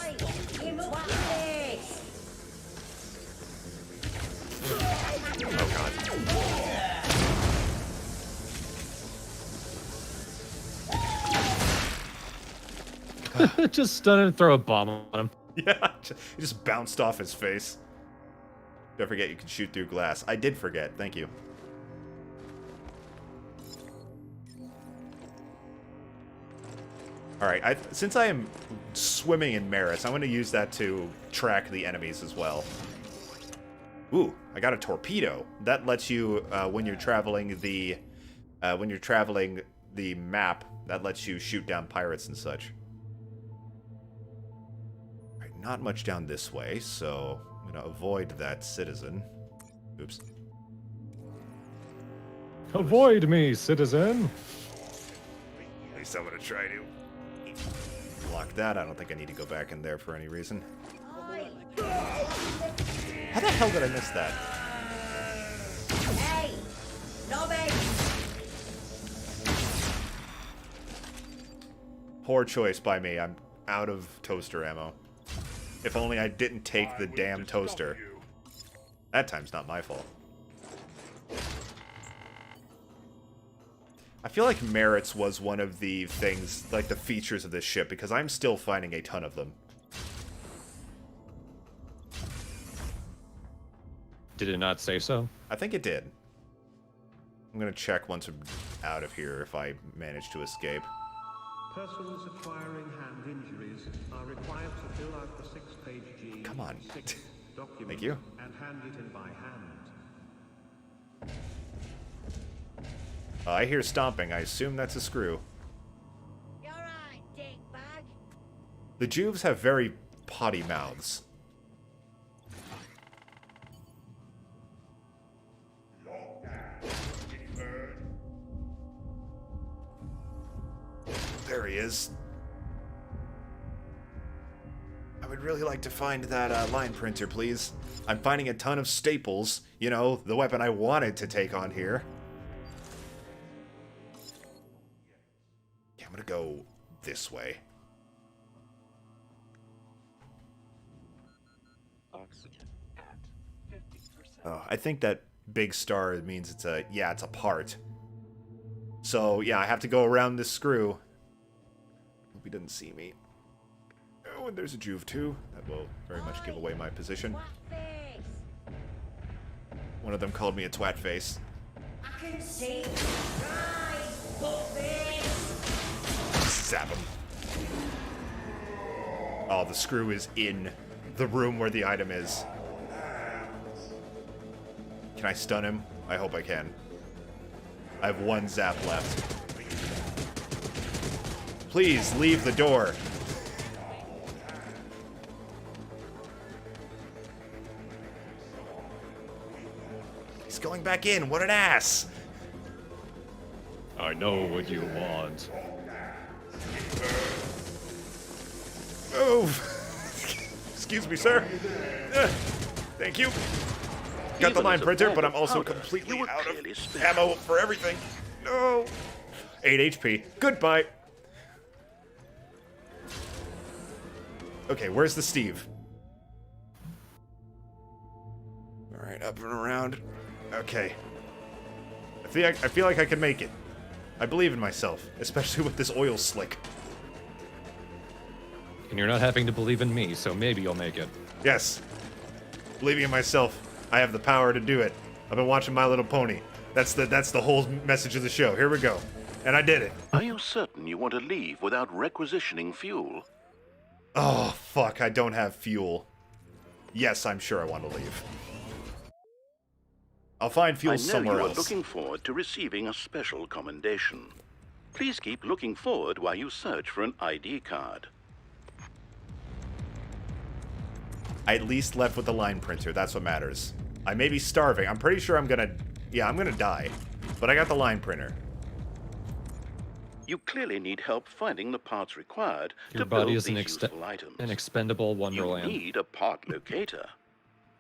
God. Just stun him and throw a bomb on him. Yeah, it just bounced off his face. Don't forget you can shoot through glass. I did forget, thank you. Alright, since I am swimming in merits, I'm going to use that to track the enemies as well. Ooh, I got a torpedo. That lets you, when you're traveling the map, that lets you shoot down pirates and such. Not much down this way, so I'm going to avoid that citizen. Oops. Avoid me, citizen. At least I'm going to try to block that. I don't think I need to go back in there for any reason. How the hell did I miss that? Hey, Nobby. Poor choice by me. I'm out of toaster ammo. If only I didn't take the damn toaster. That time's not my fault. I feel like merits was one of the things, like the features of this ship, because I'm still finding a ton of them. Did it not say so? I think it did. I'm gonna check once I'm out of here if I manage to escape. Persons acquiring hand injuries are required to fill out the 6-page G. Come on. Document Thank you. And hand it in by hand. I hear stomping. I assume that's a screw. You're right, dickbag. The Juves have very potty mouths. There he is. I would really like to find that line printer, please. I'm finding a ton of staples. You know, the weapon I wanted to take on here. Yeah, I'm gonna go this way. Oxygen at 50%. Oh, I think that big star means it's a part. So, yeah, I have to go around this screw. Hope he doesn't see me. Oh, and there's a Juve, too. That will very much give away my position. One of them called me a twat face. I can see. Right, Zap him. Oh, the screw is in the room where the item is. Can I stun him? I hope I can. I have one zap left. Please, leave the door. He's going back in. What an ass. I know what you want. Move! Excuse me, sir. Thank you. Got the Even line as a printer, bag but I'm of also powder, completely you were out of clearly spared. ammo for everything. No. 8 HP. Goodbye. Okay, where's the Steve? Alright, up and around. Okay. I feel like I can make it. I believe in myself, especially with this oil slick. And you're not having to believe in me, so maybe you'll make it. Yes. Believing in myself, I have the power to do it. I've been watching My Little Pony. That's the whole message of the show. Here we go. And I did it. Are you certain you want to leave without requisitioning fuel? Oh, fuck, I don't have fuel. Yes, I'm sure I want to leave. I'll find fuel somewhere I know you else. are looking forward to receiving a special commendation. Please keep looking forward while you search for an ID card. I at least left with the line printer. That's what matters. I may be starving. I'm pretty sure I'm gonna... Yeah, I'm gonna die. But I got the line printer. You clearly need help finding the parts required Your to body build is these useful items. an expendable You wonderland. need a part locator.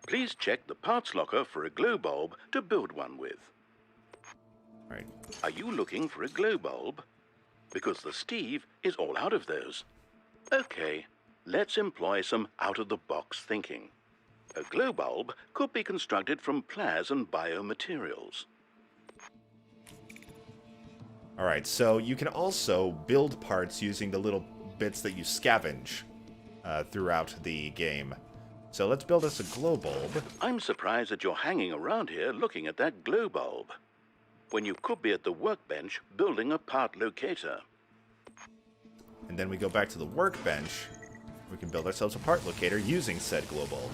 Please check the parts locker for a glow bulb to build one with. Right. Are you looking for a glow bulb? Because the Steve is all out of those. Okay, let's employ some out-of-the-box thinking. A glow bulb could be constructed from plas and biomaterials. Alright, so you can also build parts using the little bits that you scavenge throughout the game. So let's build us a glow bulb. I'm surprised that you're hanging around here looking at that glow bulb, when you could be at the workbench building a part locator. And then we go back to the workbench. We can build ourselves a part locator using said glow bulb.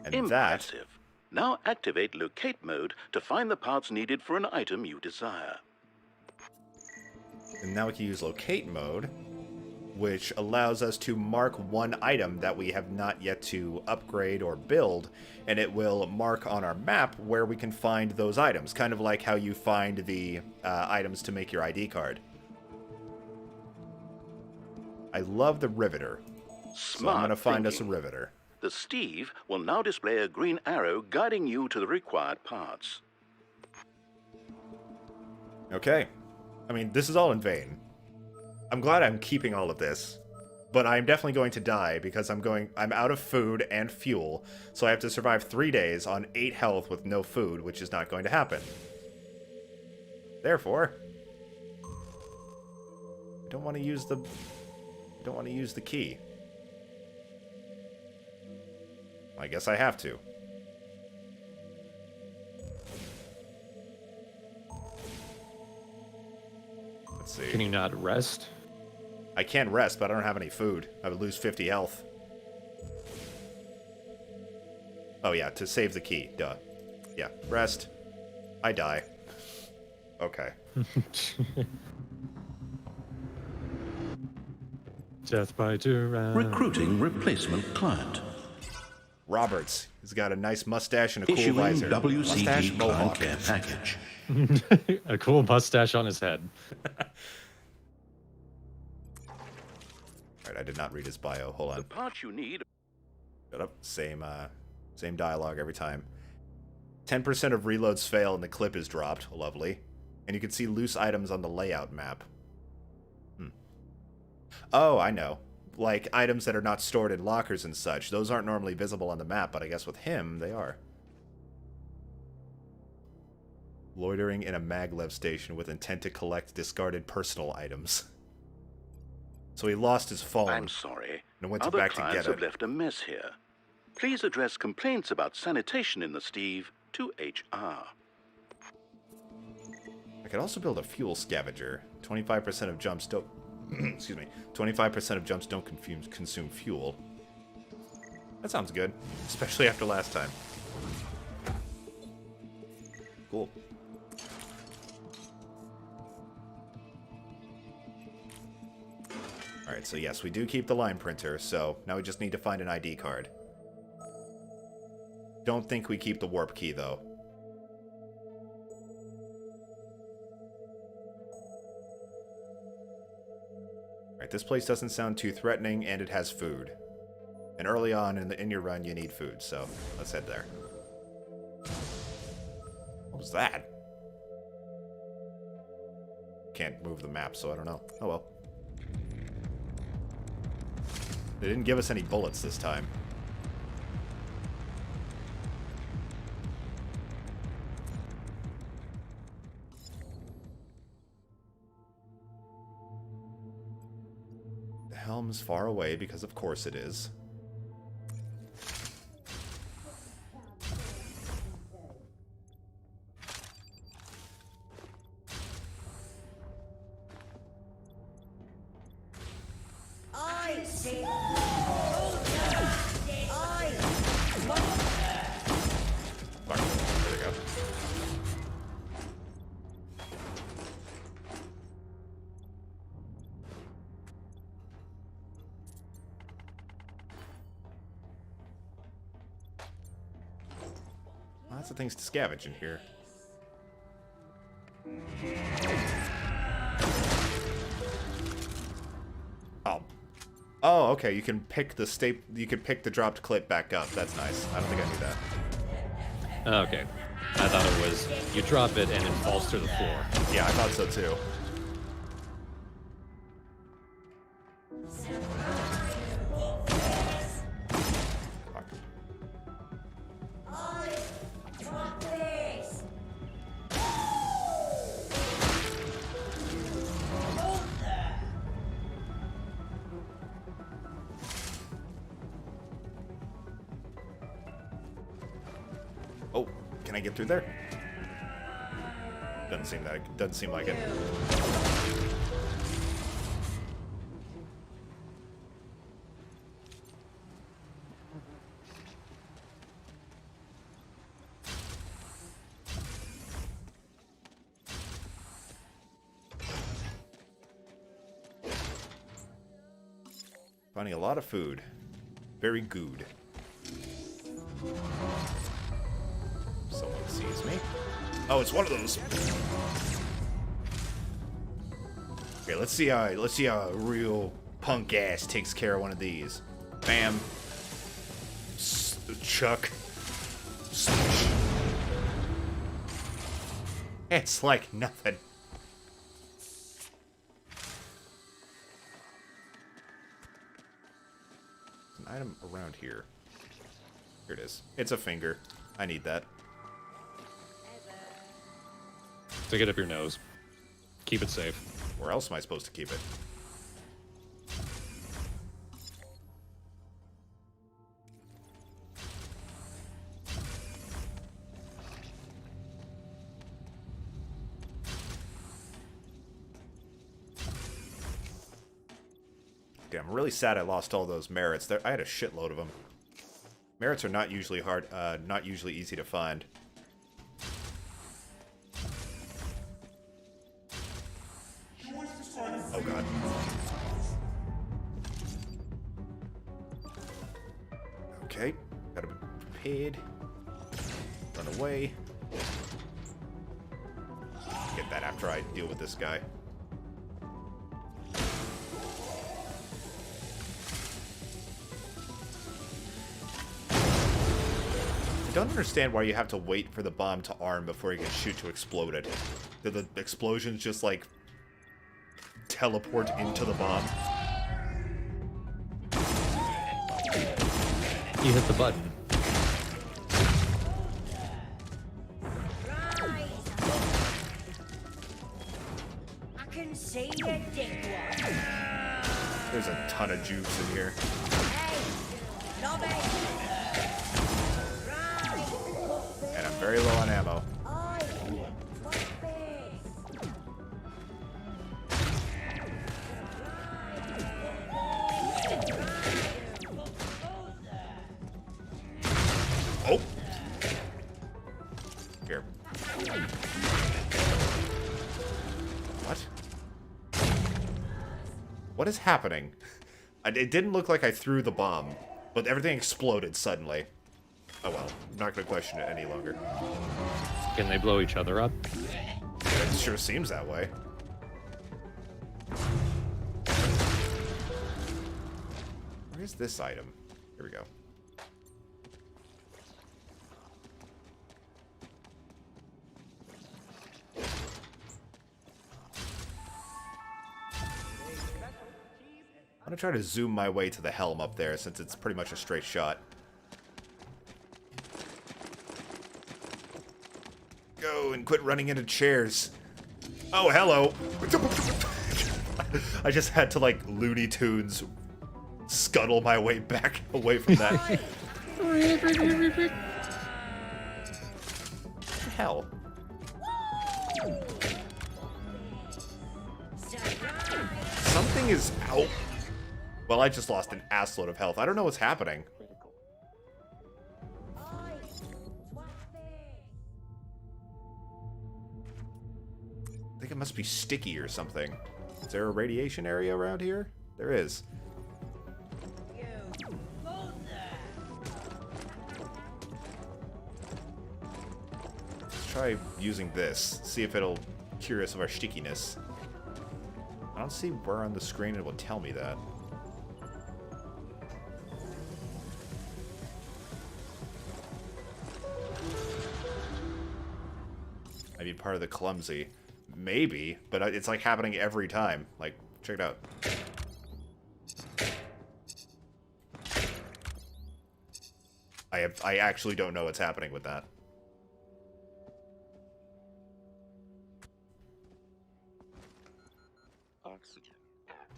And Impressive. Now activate locate mode to find the parts needed for an item you desire. And now we can use locate mode, which allows us to mark one item that we have not yet to upgrade or build, and it will mark on our map where we can find those items, kind of like how you find the items to make your ID card. I love the riveter, so I'm going to find us a riveter. The Steve will now display a green arrow guiding you to the required parts. Okay. I mean, this is all in vain. I'm glad I'm keeping all of this, but I'm definitely going to die because I'm out of food and fuel, so I have to survive 3 days on 8 health with no food, which is not going to happen. Therefore, I don't want to use the key. I guess I have to. Let's see. Can you not rest? I can rest, but I don't have any food. I would lose 50 health. Oh yeah, to save the key. Duh. Yeah, rest. I die. Okay. Death by Duress. Recruiting replacement client. Roberts. He's got a nice mustache and a cool Issuing visor. WCD Mustache, client mohawk. care package. A cool mustache on his head. Alright, I did not read his bio. Hold on. The parts you need. Shut up. Same dialogue every time. 10% of reloads fail and the clip is dropped. Lovely. And you can see loose items on the layout map. Oh, I know. Like, items that are not stored in lockers and such. Those aren't normally visible on the map, but I guess with him, they are. Loitering in a maglev station with intent to collect discarded personal items. So he lost his phone. I'm sorry. And went Other back to clients get have it. left a mess here. Please address complaints about sanitation in the Steve to HR. I could also build a fuel scavenger. 25% of jumps don't... excuse me. 25% of jumps don't consume fuel. That sounds good. Especially after last time. Cool. Alright, so yes, we do keep the line printer, so now we just need to find an ID card. Don't think we keep the warp key, though. Alright, this place doesn't sound too threatening, and it has food. And early on in your run, you need food, so let's head there. What was that? Can't move the map, so I don't know. Oh well. They didn't give us any bullets this time. The helm's far away, because of course it is. I see. Fuck. There we go. Lots of things to scavenge in here. Oh. Oh, okay. You can pick the You can pick the dropped clip back up. That's nice. I don't think I knew that. Okay. I thought it was you drop it and it falls to the floor. Yeah, I thought so too. Fuck. Drop this. Oh, can I get through there? Doesn't seem like it. Finding a lot of food. Very good. Someone sees me. Oh, it's one of those. Okay, let's see how a real punk ass takes care of one of these. Bam. Chuck. Smash. It's like nothing. An item around here. Here it is. It's a finger. I need that. Stick it up your nose. Keep it safe. Where else am I supposed to keep it? Damn, I'm really sad I lost all those merits. I had a shitload of them. Merits are not usually not usually easy to find. Oh god. Okay, gotta be prepared. Run away. Get that after I deal with this guy. I don't understand why you have to wait for the bomb to arm before you can shoot to explode it. Do the explosions just like teleport into the bomb? You hit the button. Right. I can see your dick one. There's a ton of jukes in here. Hey, lobby. Right. And I'm very low on ammo. Oi, what's this? Oh! Here. What? What is happening? It didn't look like I threw the bomb, but everything exploded suddenly. Oh well, I'm not gonna question it any longer. Can they blow each other up? It sure seems that way. Where's this item? Here we go. I'm gonna try to zoom my way to the helm up there since it's pretty much a straight shot. Go and quit running into chairs. Oh, hello. I just had to, like, Looney Tunes scuttle my way back away from that. Hell. Something is out. Well, I just lost an assload of health. I don't know what's happening. I think it must be sticky or something. Is there a radiation area around here? There is. Let's try using this. See if it'll cure us of our stickiness. I don't see where on the screen it will tell me that. Might be part of the clumsy. Maybe, but it's like happening every time. Like, check it out. I actually don't know what's happening with that. Oxygen at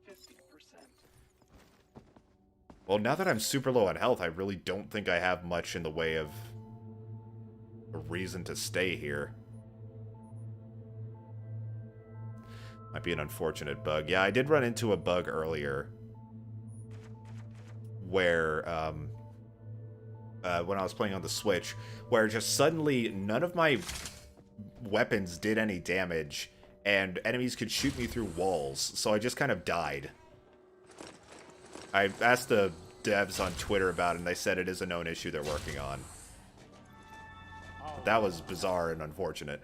50%. Well, now that I'm super low on health, I really don't think I have much in the way of a reason to stay here. Might be an unfortunate bug. Yeah, I did run into a bug earlier where, when I was playing on the Switch, where just suddenly none of my weapons did any damage, and enemies could shoot me through walls, so I just kind of died. I asked the devs on Twitter about it, and they said it is a known issue they're working on. But that was bizarre and unfortunate.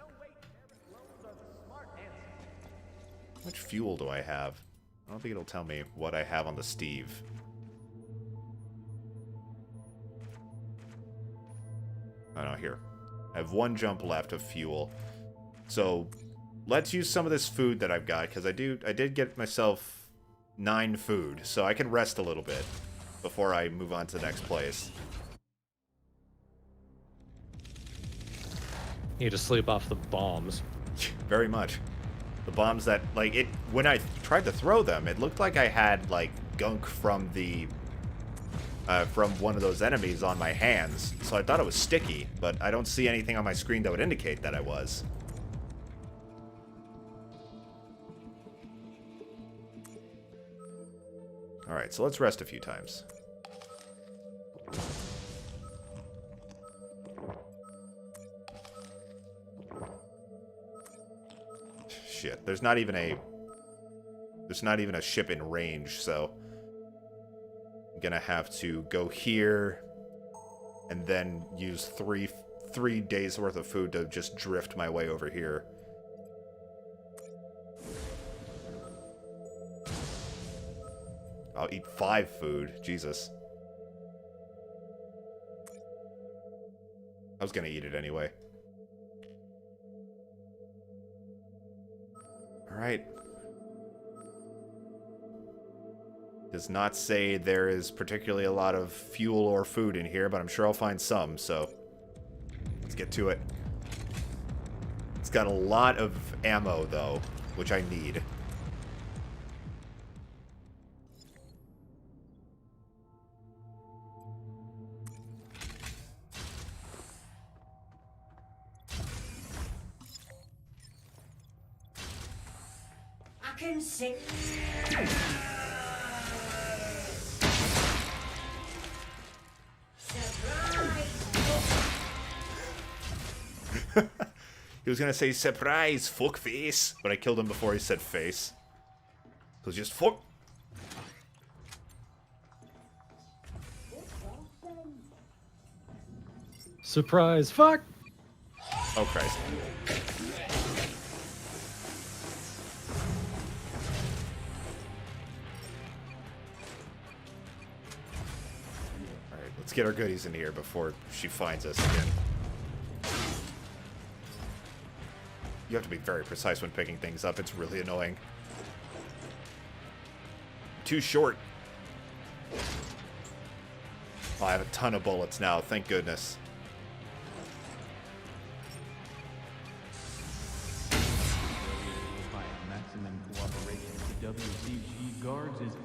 How much fuel do I have? I don't think it'll tell me what I have on the Steve. Oh no, here. I have one jump left of fuel. So, let's use some of this food that I've got, because I did get myself 9 food, so I can rest a little bit before I move on to the next place. You need to sleep off the bombs. Very much. The bombs that, like, when I tried to throw them, it looked like I had, like, gunk from from one of those enemies on my hands. So I thought it was sticky, but I don't see anything on my screen that would indicate that I was. Alright, so let's rest a few times. Shit, there's not even a ship in range, so I'm gonna have to go here and then use three days worth of food to just drift my way over here. I'll eat 5 food. Jesus. I was gonna eat it anyway. Alright. Does not say there is particularly a lot of fuel or food in here, but I'm sure I'll find some, so let's get to it. It's got a lot of ammo, though, which I need. I can see. He was gonna say surprise, fuck face, but I killed him before he said face. So just fuck. Surprise, fuck! Oh Christ. Let's get our goodies in here before she finds us again. You have to be very precise when picking things up. It's really annoying. Too short. Oh, I have a ton of bullets now. Thank goodness.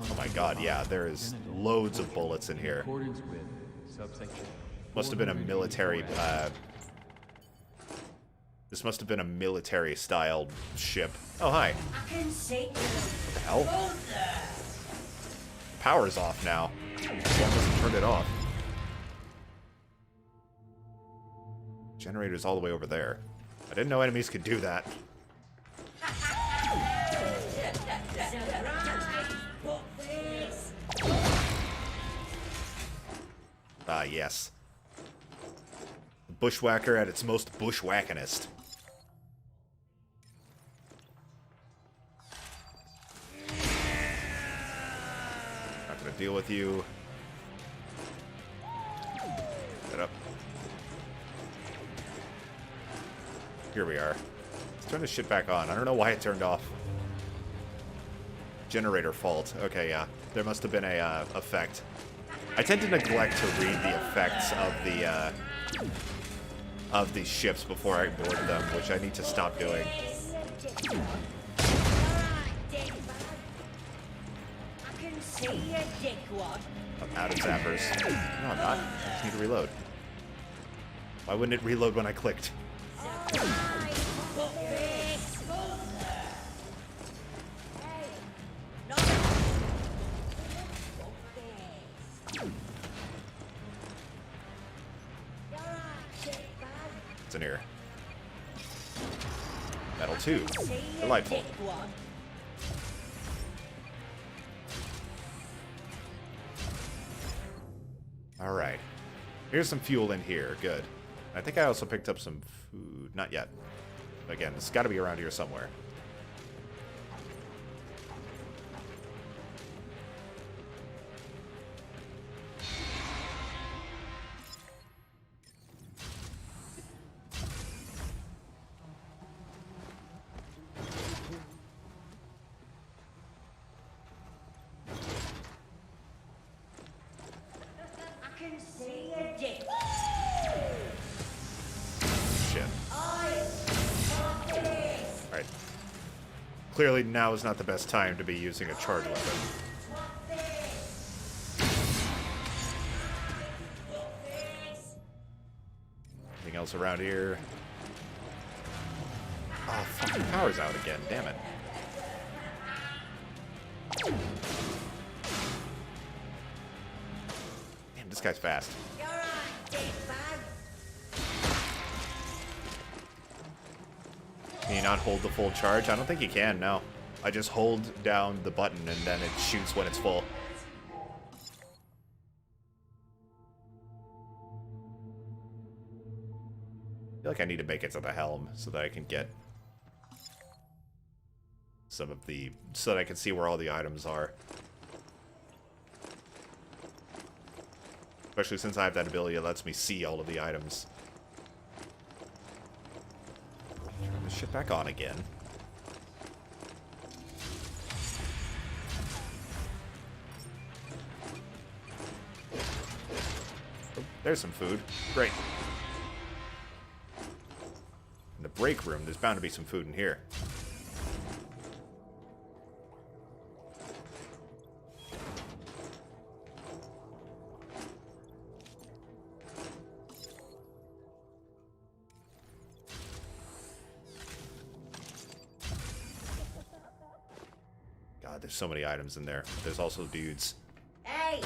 Oh my god, yeah, there is loads of bullets in here. Must have been a military, this must have been a military-styled ship. Oh, hi. What the hell? Power's off now. One must turned it off. Generator's all the way over there. I didn't know enemies could do that. Ah, yes. Bushwhacker at its most bushwhackinest. Not gonna deal with you. Get up. Here we are. Let's turn this shit back on. I don't know why it turned off. Generator fault. Okay, yeah. There must have been a effect. I tend to neglect to read the effects of these ships before I board them, which I need to stop doing. I'm out of zappers. No, I'm not. I just need to reload. Why wouldn't it reload when I clicked? What's in here? Metal 2. Delightful. Alright. Here's some fuel in here. Good. I think I also picked up some food. Not yet. Again, it's got to be around here somewhere. Clearly now is not the best time to be using a charge weapon. Anything else around here? Oh, fucking power's out again. Damn it. Damn, this guy's fast. Can you not hold the full charge? I don't think you can, no. I just hold down the button and then it shoots when it's full. I feel like I need to make it to the helm so that I can get some of the... so that I can see where all the items are. Especially since I have that ability, it lets me see all of the items. Turn this shit back on again. Oh, there's some food. Great. In the break room, there's bound to be some food in here. God, there's so many items in there. There's also dudes. Hey!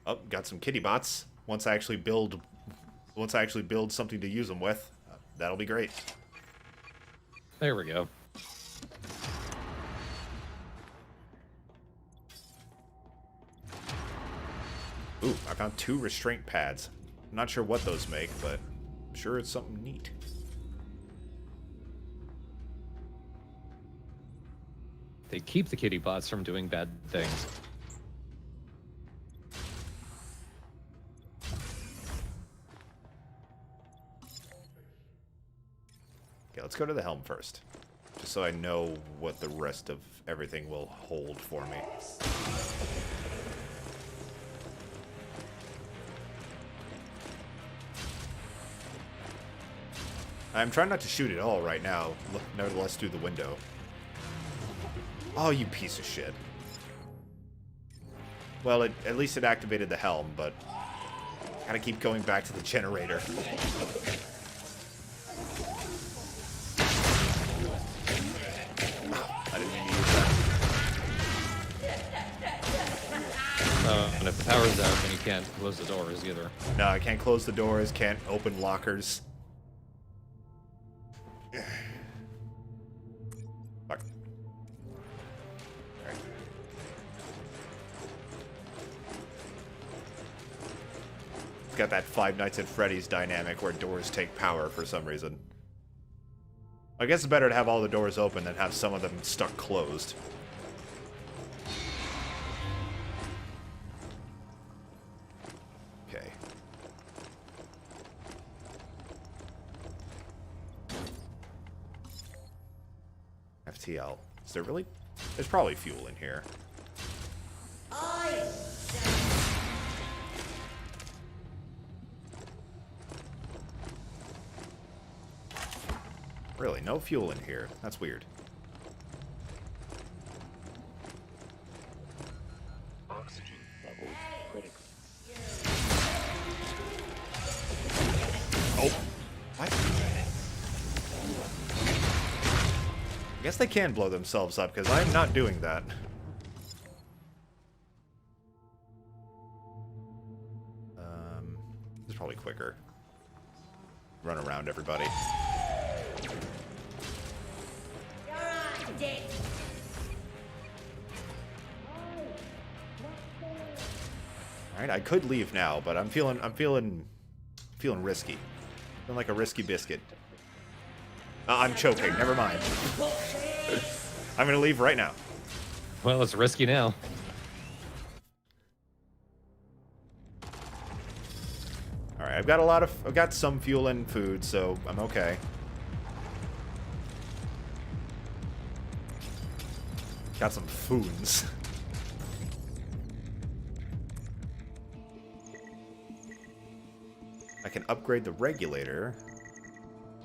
Oh, got some kitty bots. Once I actually build something to use them with, that'll be great. There we go. Ooh, I found 2 restraint pads. Not sure what those make, but I'm sure it's something neat. They keep the kitty bots from doing bad things. Okay, let's go to the helm first. Just so I know what the rest of everything will hold for me. I'm trying not to shoot at all right now, nevertheless through the window. Oh, you piece of shit. Well, at least it activated the helm, but gotta keep going back to the generator. I didn't mean to use that. And if the power's out, then you can't close the doors either. No, I can't close the doors, can't open lockers. Fuck. Alright. It's got that Five Nights at Freddy's dynamic where doors take power for some reason. I guess it's better to have all the doors open than have some of them stuck closed. Okay. FTL. Is there really? There's probably fuel in here. Really, no fuel in here. That's weird. Oxygen level critical. Oh. What? I guess they can blow themselves up, because I'm not doing that. This is probably quicker. Run around everybody. Alright, I could leave now, but I'm feeling risky. Feeling like a risky biscuit. I'm choking, never mind. I'm gonna leave right now. Well, it's risky now. Alright, I've got some fuel and food, so I'm okay. Got some foons. I can upgrade the regulator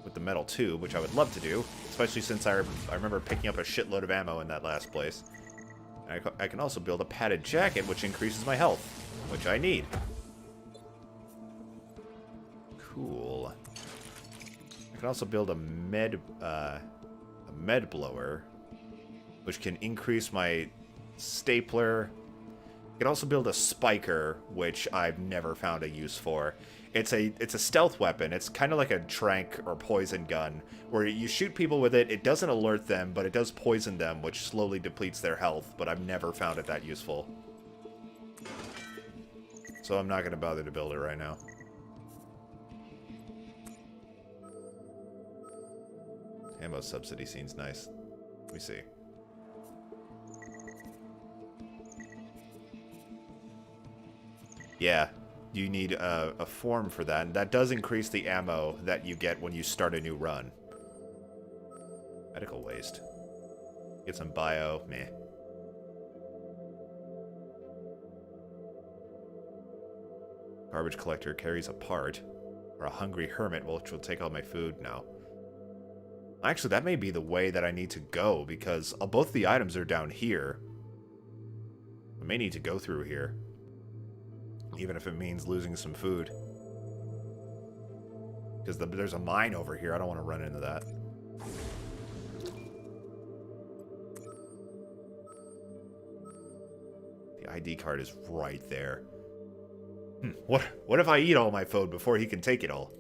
with the metal tube, which I would love to do, especially since I remember picking up a shitload of ammo in that last place. And I can also build a padded jacket, which increases my health, which I need. Cool. I can also build a med blower, which can increase my stapler. I can also build a spiker, which I've never found a use for. It's a stealth weapon. It's kind of like a trank or poison gun, where you shoot people with it. It doesn't alert them, but it does poison them, which slowly depletes their health. But I've never found it that useful. So I'm not going to bother to build it right now. Ammo subsidy seems nice. Let me see. Yeah, you need a form for that, and that does increase the ammo that you get when you start a new run. Medical waste. Get some bio, meh. Garbage collector carries a part, or a hungry hermit, which will take all my food now. Actually, that may be the way that I need to go, because both the items are down here. I may need to go through here. Even if it means losing some food. Because there's a mine over here. I don't want to run into that. The ID card is right there. What if I eat all my food before he can take it all?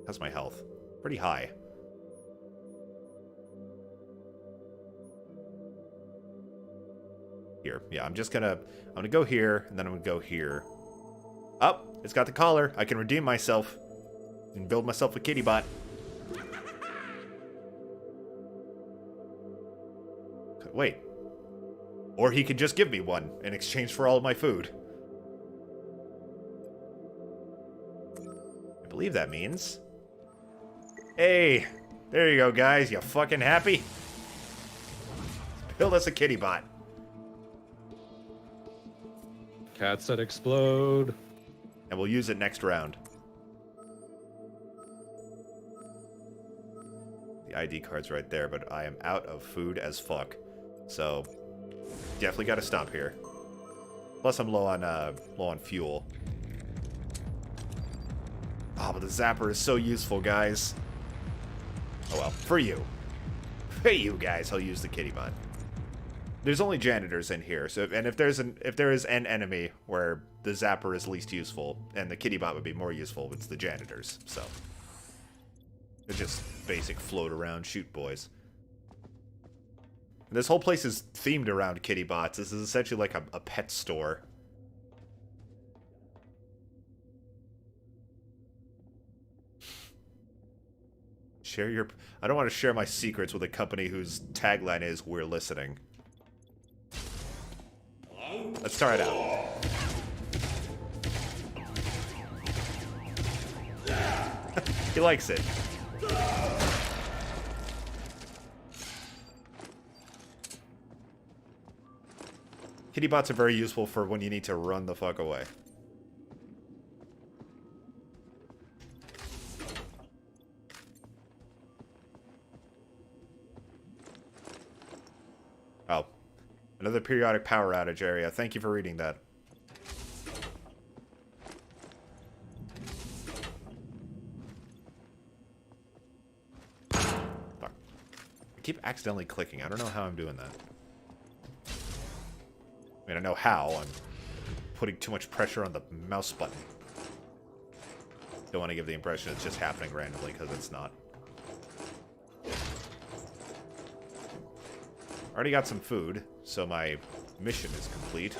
How's my health? Pretty high. Here. Yeah, I'm gonna go here, and then I'm gonna go here. Oh, it's got the collar. I can redeem myself and build myself a kitty bot. Wait. Or he could just give me one in exchange for all of my food. I believe that means... Hey, there you go, guys. You fucking happy? Build us a kitty bot. Cats that explode. And we'll use it next round. The ID card's right there, but I am out of food as fuck. So, definitely gotta stop here. Plus, I'm low on fuel. Oh, but the zapper is so useful, guys. Oh well, for you. For you guys, I'll use the kitty bot. There's only janitors in here, so if there is an enemy where the zapper is least useful and the kitty bot would be more useful, it's the janitors. So they're just basic float around shoot boys. And this whole place is themed around kitty bots. This is essentially like a pet store. Share your... I don't want to share my secrets with a company whose tagline is, "We're listening." Let's try it out. He likes it. Kitty bots are very useful for when you need to run the fuck away. Oh. Another periodic power outage area. Thank you for reading that. Fuck. I keep accidentally clicking. I don't know how I'm doing that. I mean, I know how. I'm putting too much pressure on the mouse button. Don't want to give the impression it's just happening randomly, because it's not. Already got some food, so my mission is complete.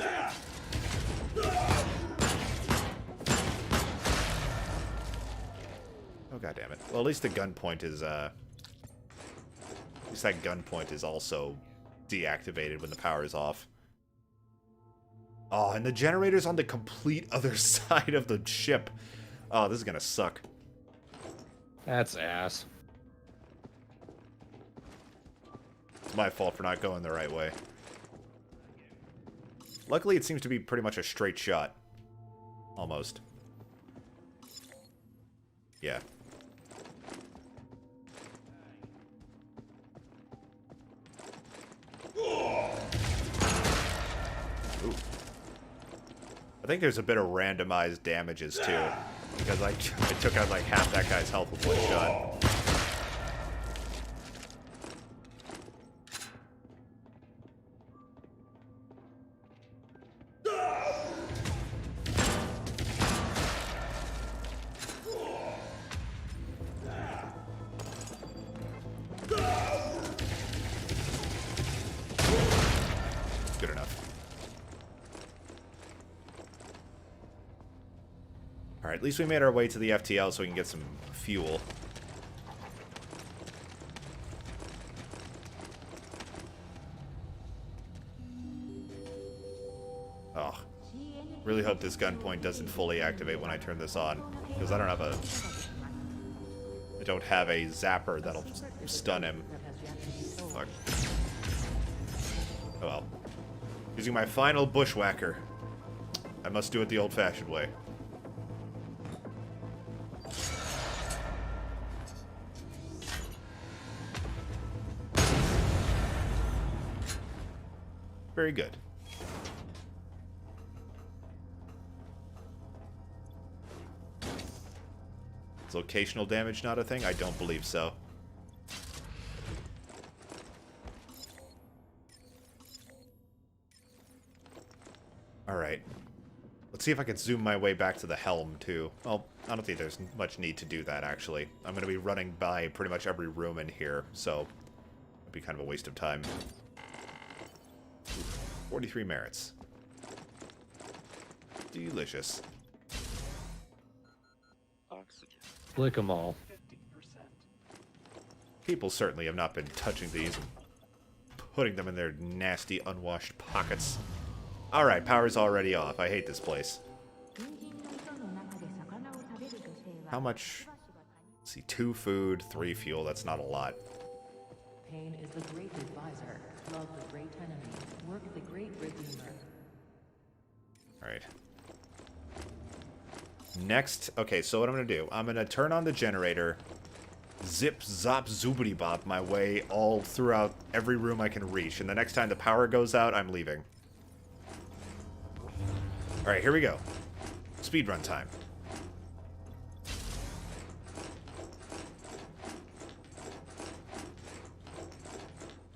Oh, god damn it. Well, at least the gunpoint is, at least that gunpoint is also deactivated when the power is off. Oh, and the generator's on the complete other side of the ship. Oh, this is gonna suck. That's ass. It's my fault for not going the right way. Luckily, it seems to be pretty much a straight shot. Almost. Yeah. Ooh. I think there's a bit of randomized damages, too. Because I took out, like, half that guy's health with one shot. Good enough. Alright, at least we made our way to the FTL so we can get some fuel. Oh. Really hope this gunpoint doesn't fully activate when I turn this on. Because I don't have a zapper that'll stun him. Fuck. Oh well. Using my final bushwhacker. I must do it the old-fashioned way. Very good. Is locational damage not a thing? I don't believe so. Alright. Let's see if I can zoom my way back to the helm, too. Well, I don't think there's much need to do that, actually. I'm going to be running by pretty much every room in here, so it'd be kind of a waste of time. 43 merits. Delicious. Oxygen. Lick 'em all. 50%. People certainly have not been touching these and putting them in their nasty, unwashed pockets. Alright, power's already off. I hate this place. How much? Let's see, 2 food, 3 fuel. That's not a lot. Pain is the great advisor. Love the great enemy. Work the great redeemer. Alright. Next, okay, so what I'm going to do, I'm going to turn on the generator, zip, zop, zoobity bop my way all throughout every room I can reach, and the next time the power goes out, I'm leaving. Alright, here we go. Speedrun time.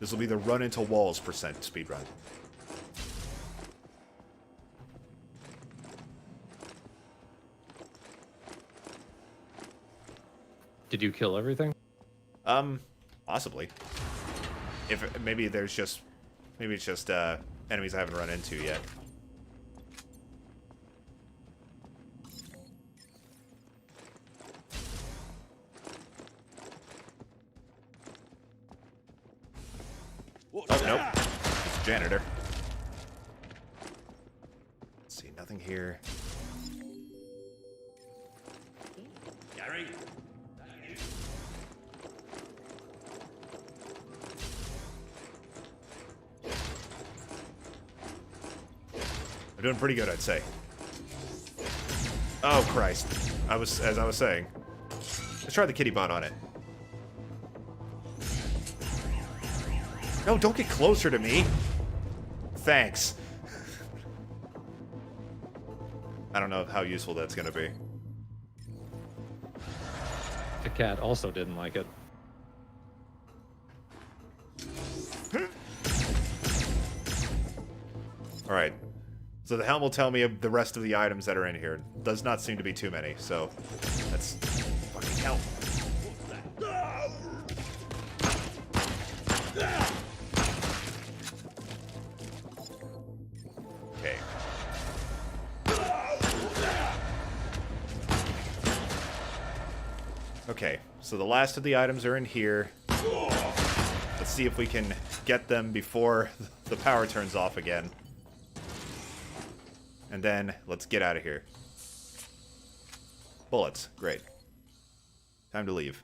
This will be the run into walls % speedrun. Did you kill everything? Possibly. If maybe there's just, maybe it's just enemies I haven't run into yet. Oh nope, it's a janitor. Let's see, nothing here. Gary. I'm doing pretty good, I'd say. Oh Christ! As I was saying, let's try the kitty bot on it. No, don't get closer to me. Thanks. I don't know how useful that's gonna be. The cat also didn't like it. Alright. So the helm will tell me of the rest of the items that are in here. Does not seem to be too many, so that's fucking hell. Okay. Okay, so the last of the items are in here. Let's see if we can get them before the power turns off again. And then, let's get out of here. Bullets. Great. Time to leave.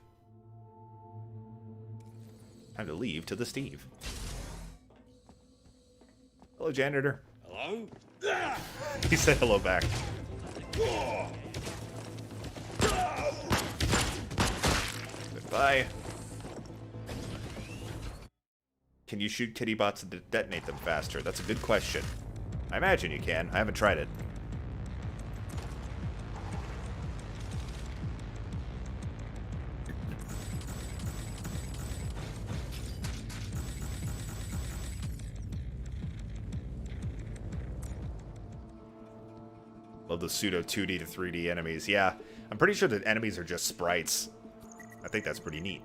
Time to leave to the Steve. Hello, janitor. Hello? He said hello back. Goodbye. Can you shoot kitty bots to detonate them faster? That's a good question. I imagine you can. I haven't tried it. Love the pseudo 2D to 3D enemies. Yeah, I'm pretty sure that enemies are just sprites. I think that's pretty neat.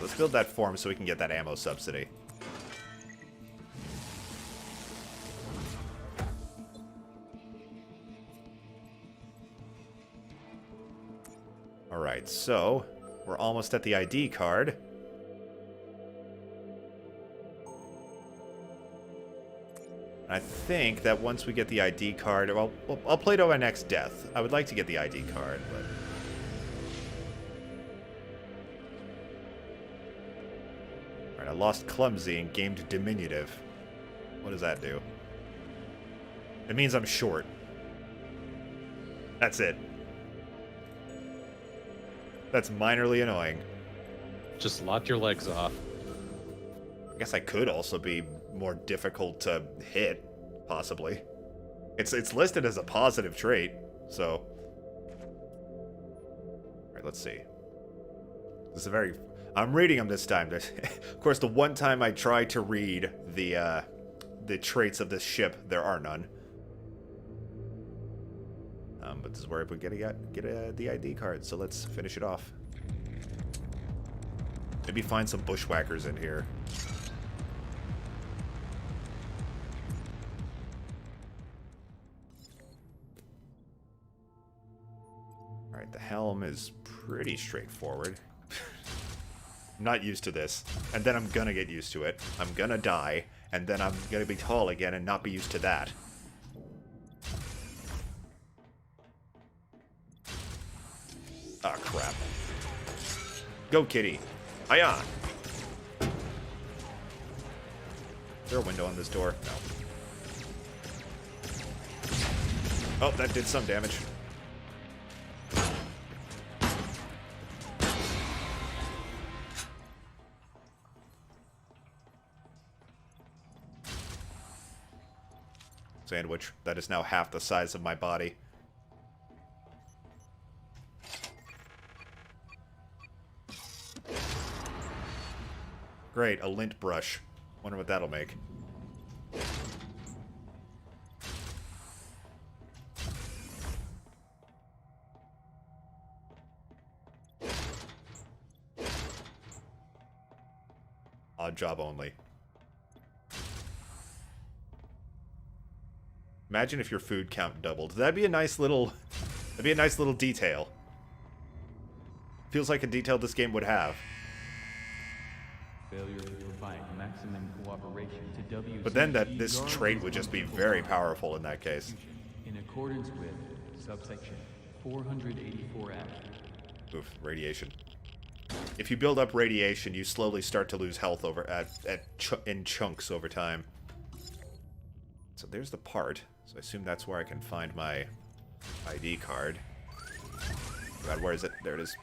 Let's build that form so we can get that ammo subsidy. Alright, so we're almost at the ID card. I think that once we get the ID card, well, I'll play to my next death. I would like to get the ID card, but... I lost clumsy and gained diminutive. What does that do? It means I'm short. That's it. That's minorly annoying. Just lock your legs off. I guess I could also be more difficult to hit, possibly. It's listed as a positive trait, so... Alright, let's see. This is a very... I'm reading them this time. Of course, the one time I tried to read the traits of this ship, there are none. But this is where we get the ID card, so let's finish it off. Maybe find some bushwhackers in here. Alright, the helm is pretty straightforward. I'm not used to this. And then I'm gonna get used to it. I'm gonna die. And then I'm gonna be tall again and not be used to that. Ah, crap. Go, kitty. Hiya! Is there a window on this door? No. Oh, that did some damage. Sandwich. That is now half the size of my body. Great, a lint brush. Wonder what that'll make. Odd job only. Imagine if your food count doubled. That'd be a nice little detail. Feels like a detail this game would have. Failure to provide maximum cooperation to WCG But then this trait would just be very powerful in that case. In accordance with subsection 484F. Oof, radiation. If you build up radiation, you slowly start to lose health in chunks over time. So there's the part. So I assume that's where I can find my ID card. God, where is it? There it is.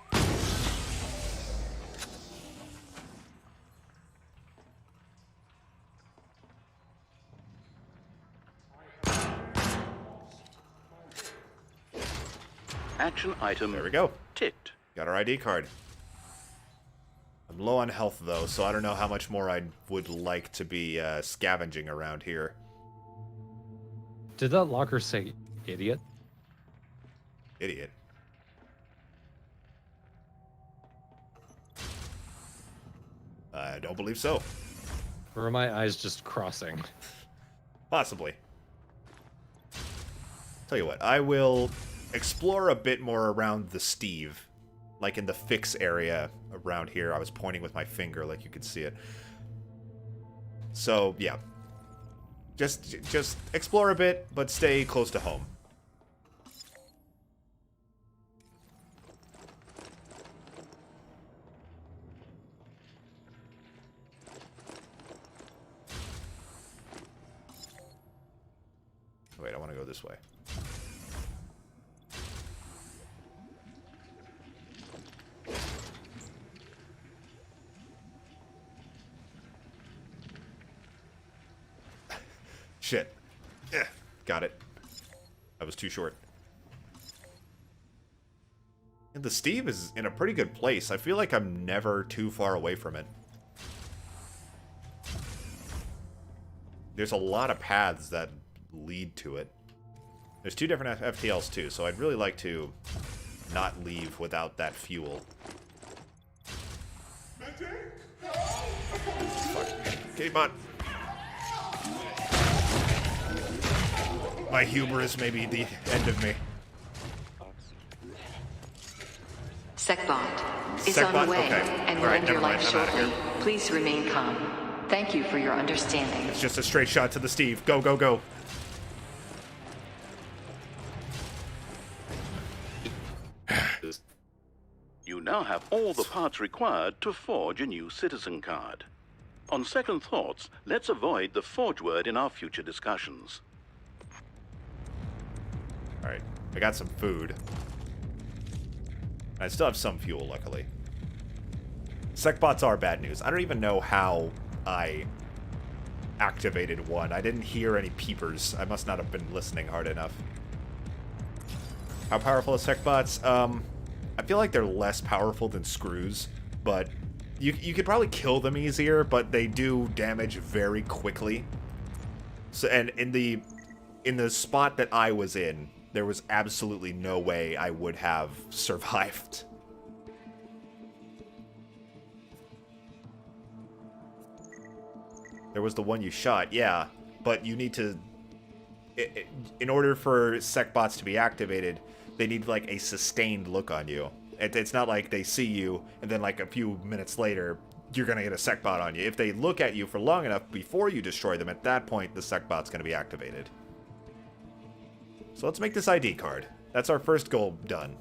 Action item. There we go. Ticked. Got our ID card. I'm low on health, though, so I don't know how much more I would like to be scavenging around here. Did that locker say idiot? Idiot. I don't believe so. Or are my eyes just crossing? Possibly. Tell you what, I will explore a bit more around the Steve. Like in the fix area around here. I was pointing with my finger like you could see it. So, yeah. Just explore a bit, but stay close to home. Wait, I want to go this way. Shit. Yeah, got it. That was too short. And the Steve is in a pretty good place. I feel like I'm never too far away from it. There's a lot of paths that lead to it. There's 2 different FTLs too, so I'd really like to not leave without that fuel. Fuck. K-bot. My hubris may be the end of me. SecBot is on the way and will end your life shortly. Please remain calm. Thank you for your understanding. It's just a straight shot to the Steve. Go, go, go. You now have all the parts required to forge a new citizen card. On second thoughts, let's avoid the forge word in our future discussions. Alright, I got some food. I still have some fuel, luckily. SecBots are bad news. I don't even know how I activated one. I didn't hear any peepers. I must not have been listening hard enough. How powerful are SecBots? I feel like they're less powerful than screws, but you could probably kill them easier, but they do damage very quickly. So, and in the spot that I was in, there was absolutely no way I would have survived. There was the one you shot, yeah. But you need to... in order for sec bots to be activated, they need, like, a sustained look on you. It's not like they see you, and then, like, a few minutes later, you're gonna get a sec bot on you. If they look at you for long enough before you destroy them, at that point, the sec bot's gonna be activated. So let's make this ID card. That's our first goal done.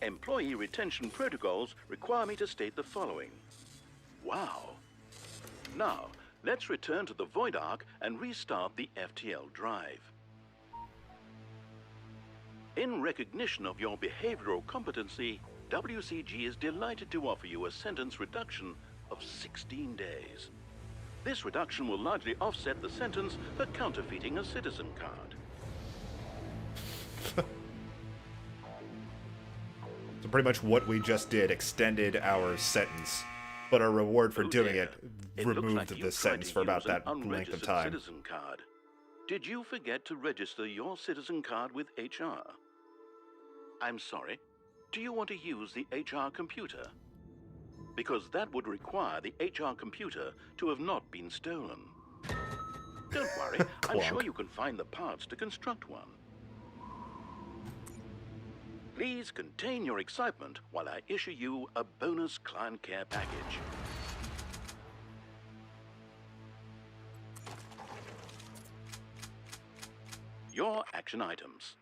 Employee retention protocols require me to state the following. Wow. Now, let's return to the Void Ark and restart the FTL drive. In recognition of your behavioral competency, WCG is delighted to offer you a sentence reduction of 16 days. This reduction will largely offset the sentence for counterfeiting a citizen card. So pretty much what we just did extended our sentence, but our reward for doing it removed the sentence for about that length of time. Citizen card. Did you forget to register your citizen card with HR? I'm sorry, do you want to use the HR computer? Because that would require the HR computer to have not been stolen. Don't worry, I'm sure you can find the parts to construct one. Please contain your excitement while I issue you a bonus client care package. Your action items.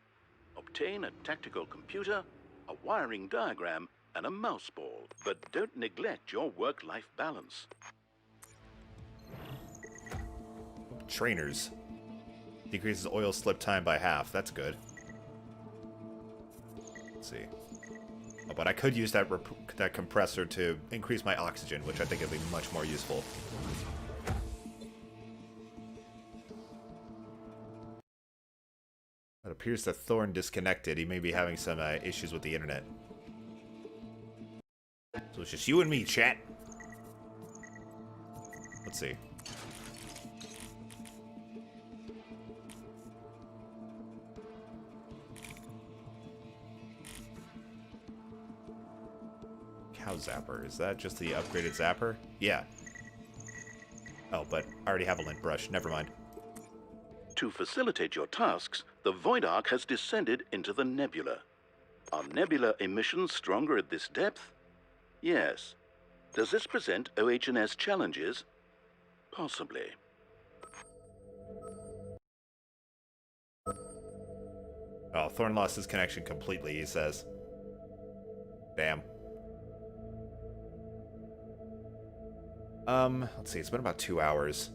Obtain a tactical computer, a wiring diagram, and a mouse ball. But don't neglect your work-life balance. Trainers. Decreases oil slip time by half. That's good. Let's see. Oh, but I could use that compressor to increase my oxygen, which I think would be much more useful. It appears that Thorn disconnected. He may be having some issues with the internet. So it's just you and me, chat. Let's see. Cow zapper. Is that just the upgraded zapper? Yeah. Oh, but I already have a lint brush. Never mind. To facilitate your tasks, the Void Ark has descended into the nebula. Are nebula emissions stronger at this depth? Yes. Does this present OH&S challenges? Possibly. Oh, Thorn lost his connection completely, he says. Damn. Let's see, it's been about 2 hours.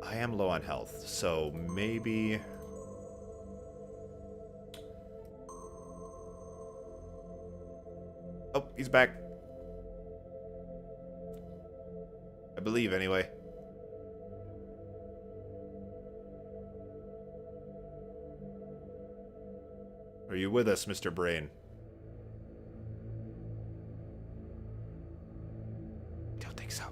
I am low on health, so maybe... Oh, he's back. I believe, anyway. Are you with us, Mr. Brain? Don't think so.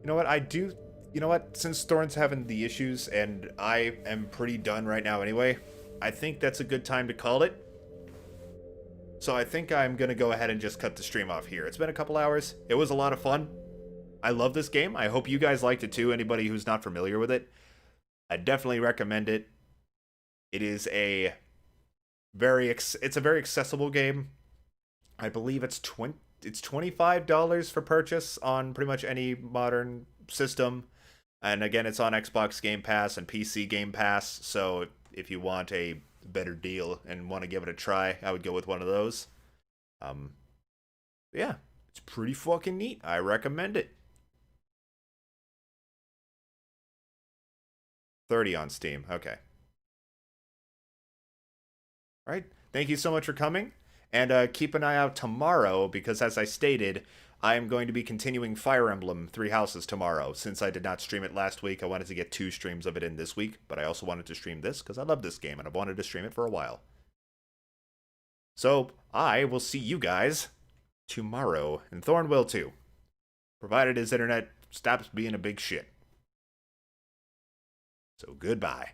You know what, you know what, since Thorn's having the issues, and I am pretty done right now anyway, I think that's a good time to call it. So I think I'm gonna go ahead and just cut the stream off here. It's been a couple hours. It was a lot of fun. I love this game. I hope you guys liked it too, anybody who's not familiar with it. I definitely recommend it. It is a very accessible game. I believe it's $25 for purchase on pretty much any modern system. And again, it's on Xbox Game Pass and PC Game Pass. So if you want a better deal and want to give it a try, I would go with one of those. Yeah, it's pretty fucking neat. I recommend it. 30 on Steam. Okay. All right. Thank you so much for coming. And keep an eye out tomorrow, because as I stated, I am going to be continuing Fire Emblem 3 Houses tomorrow. Since I did not stream it last week, I wanted to get 2 streams of it in this week, but I also wanted to stream this because I love this game and I've wanted to stream it for a while. So, I will see you guys tomorrow, and Thorn will too. Provided his internet stops being a big shit. So goodbye.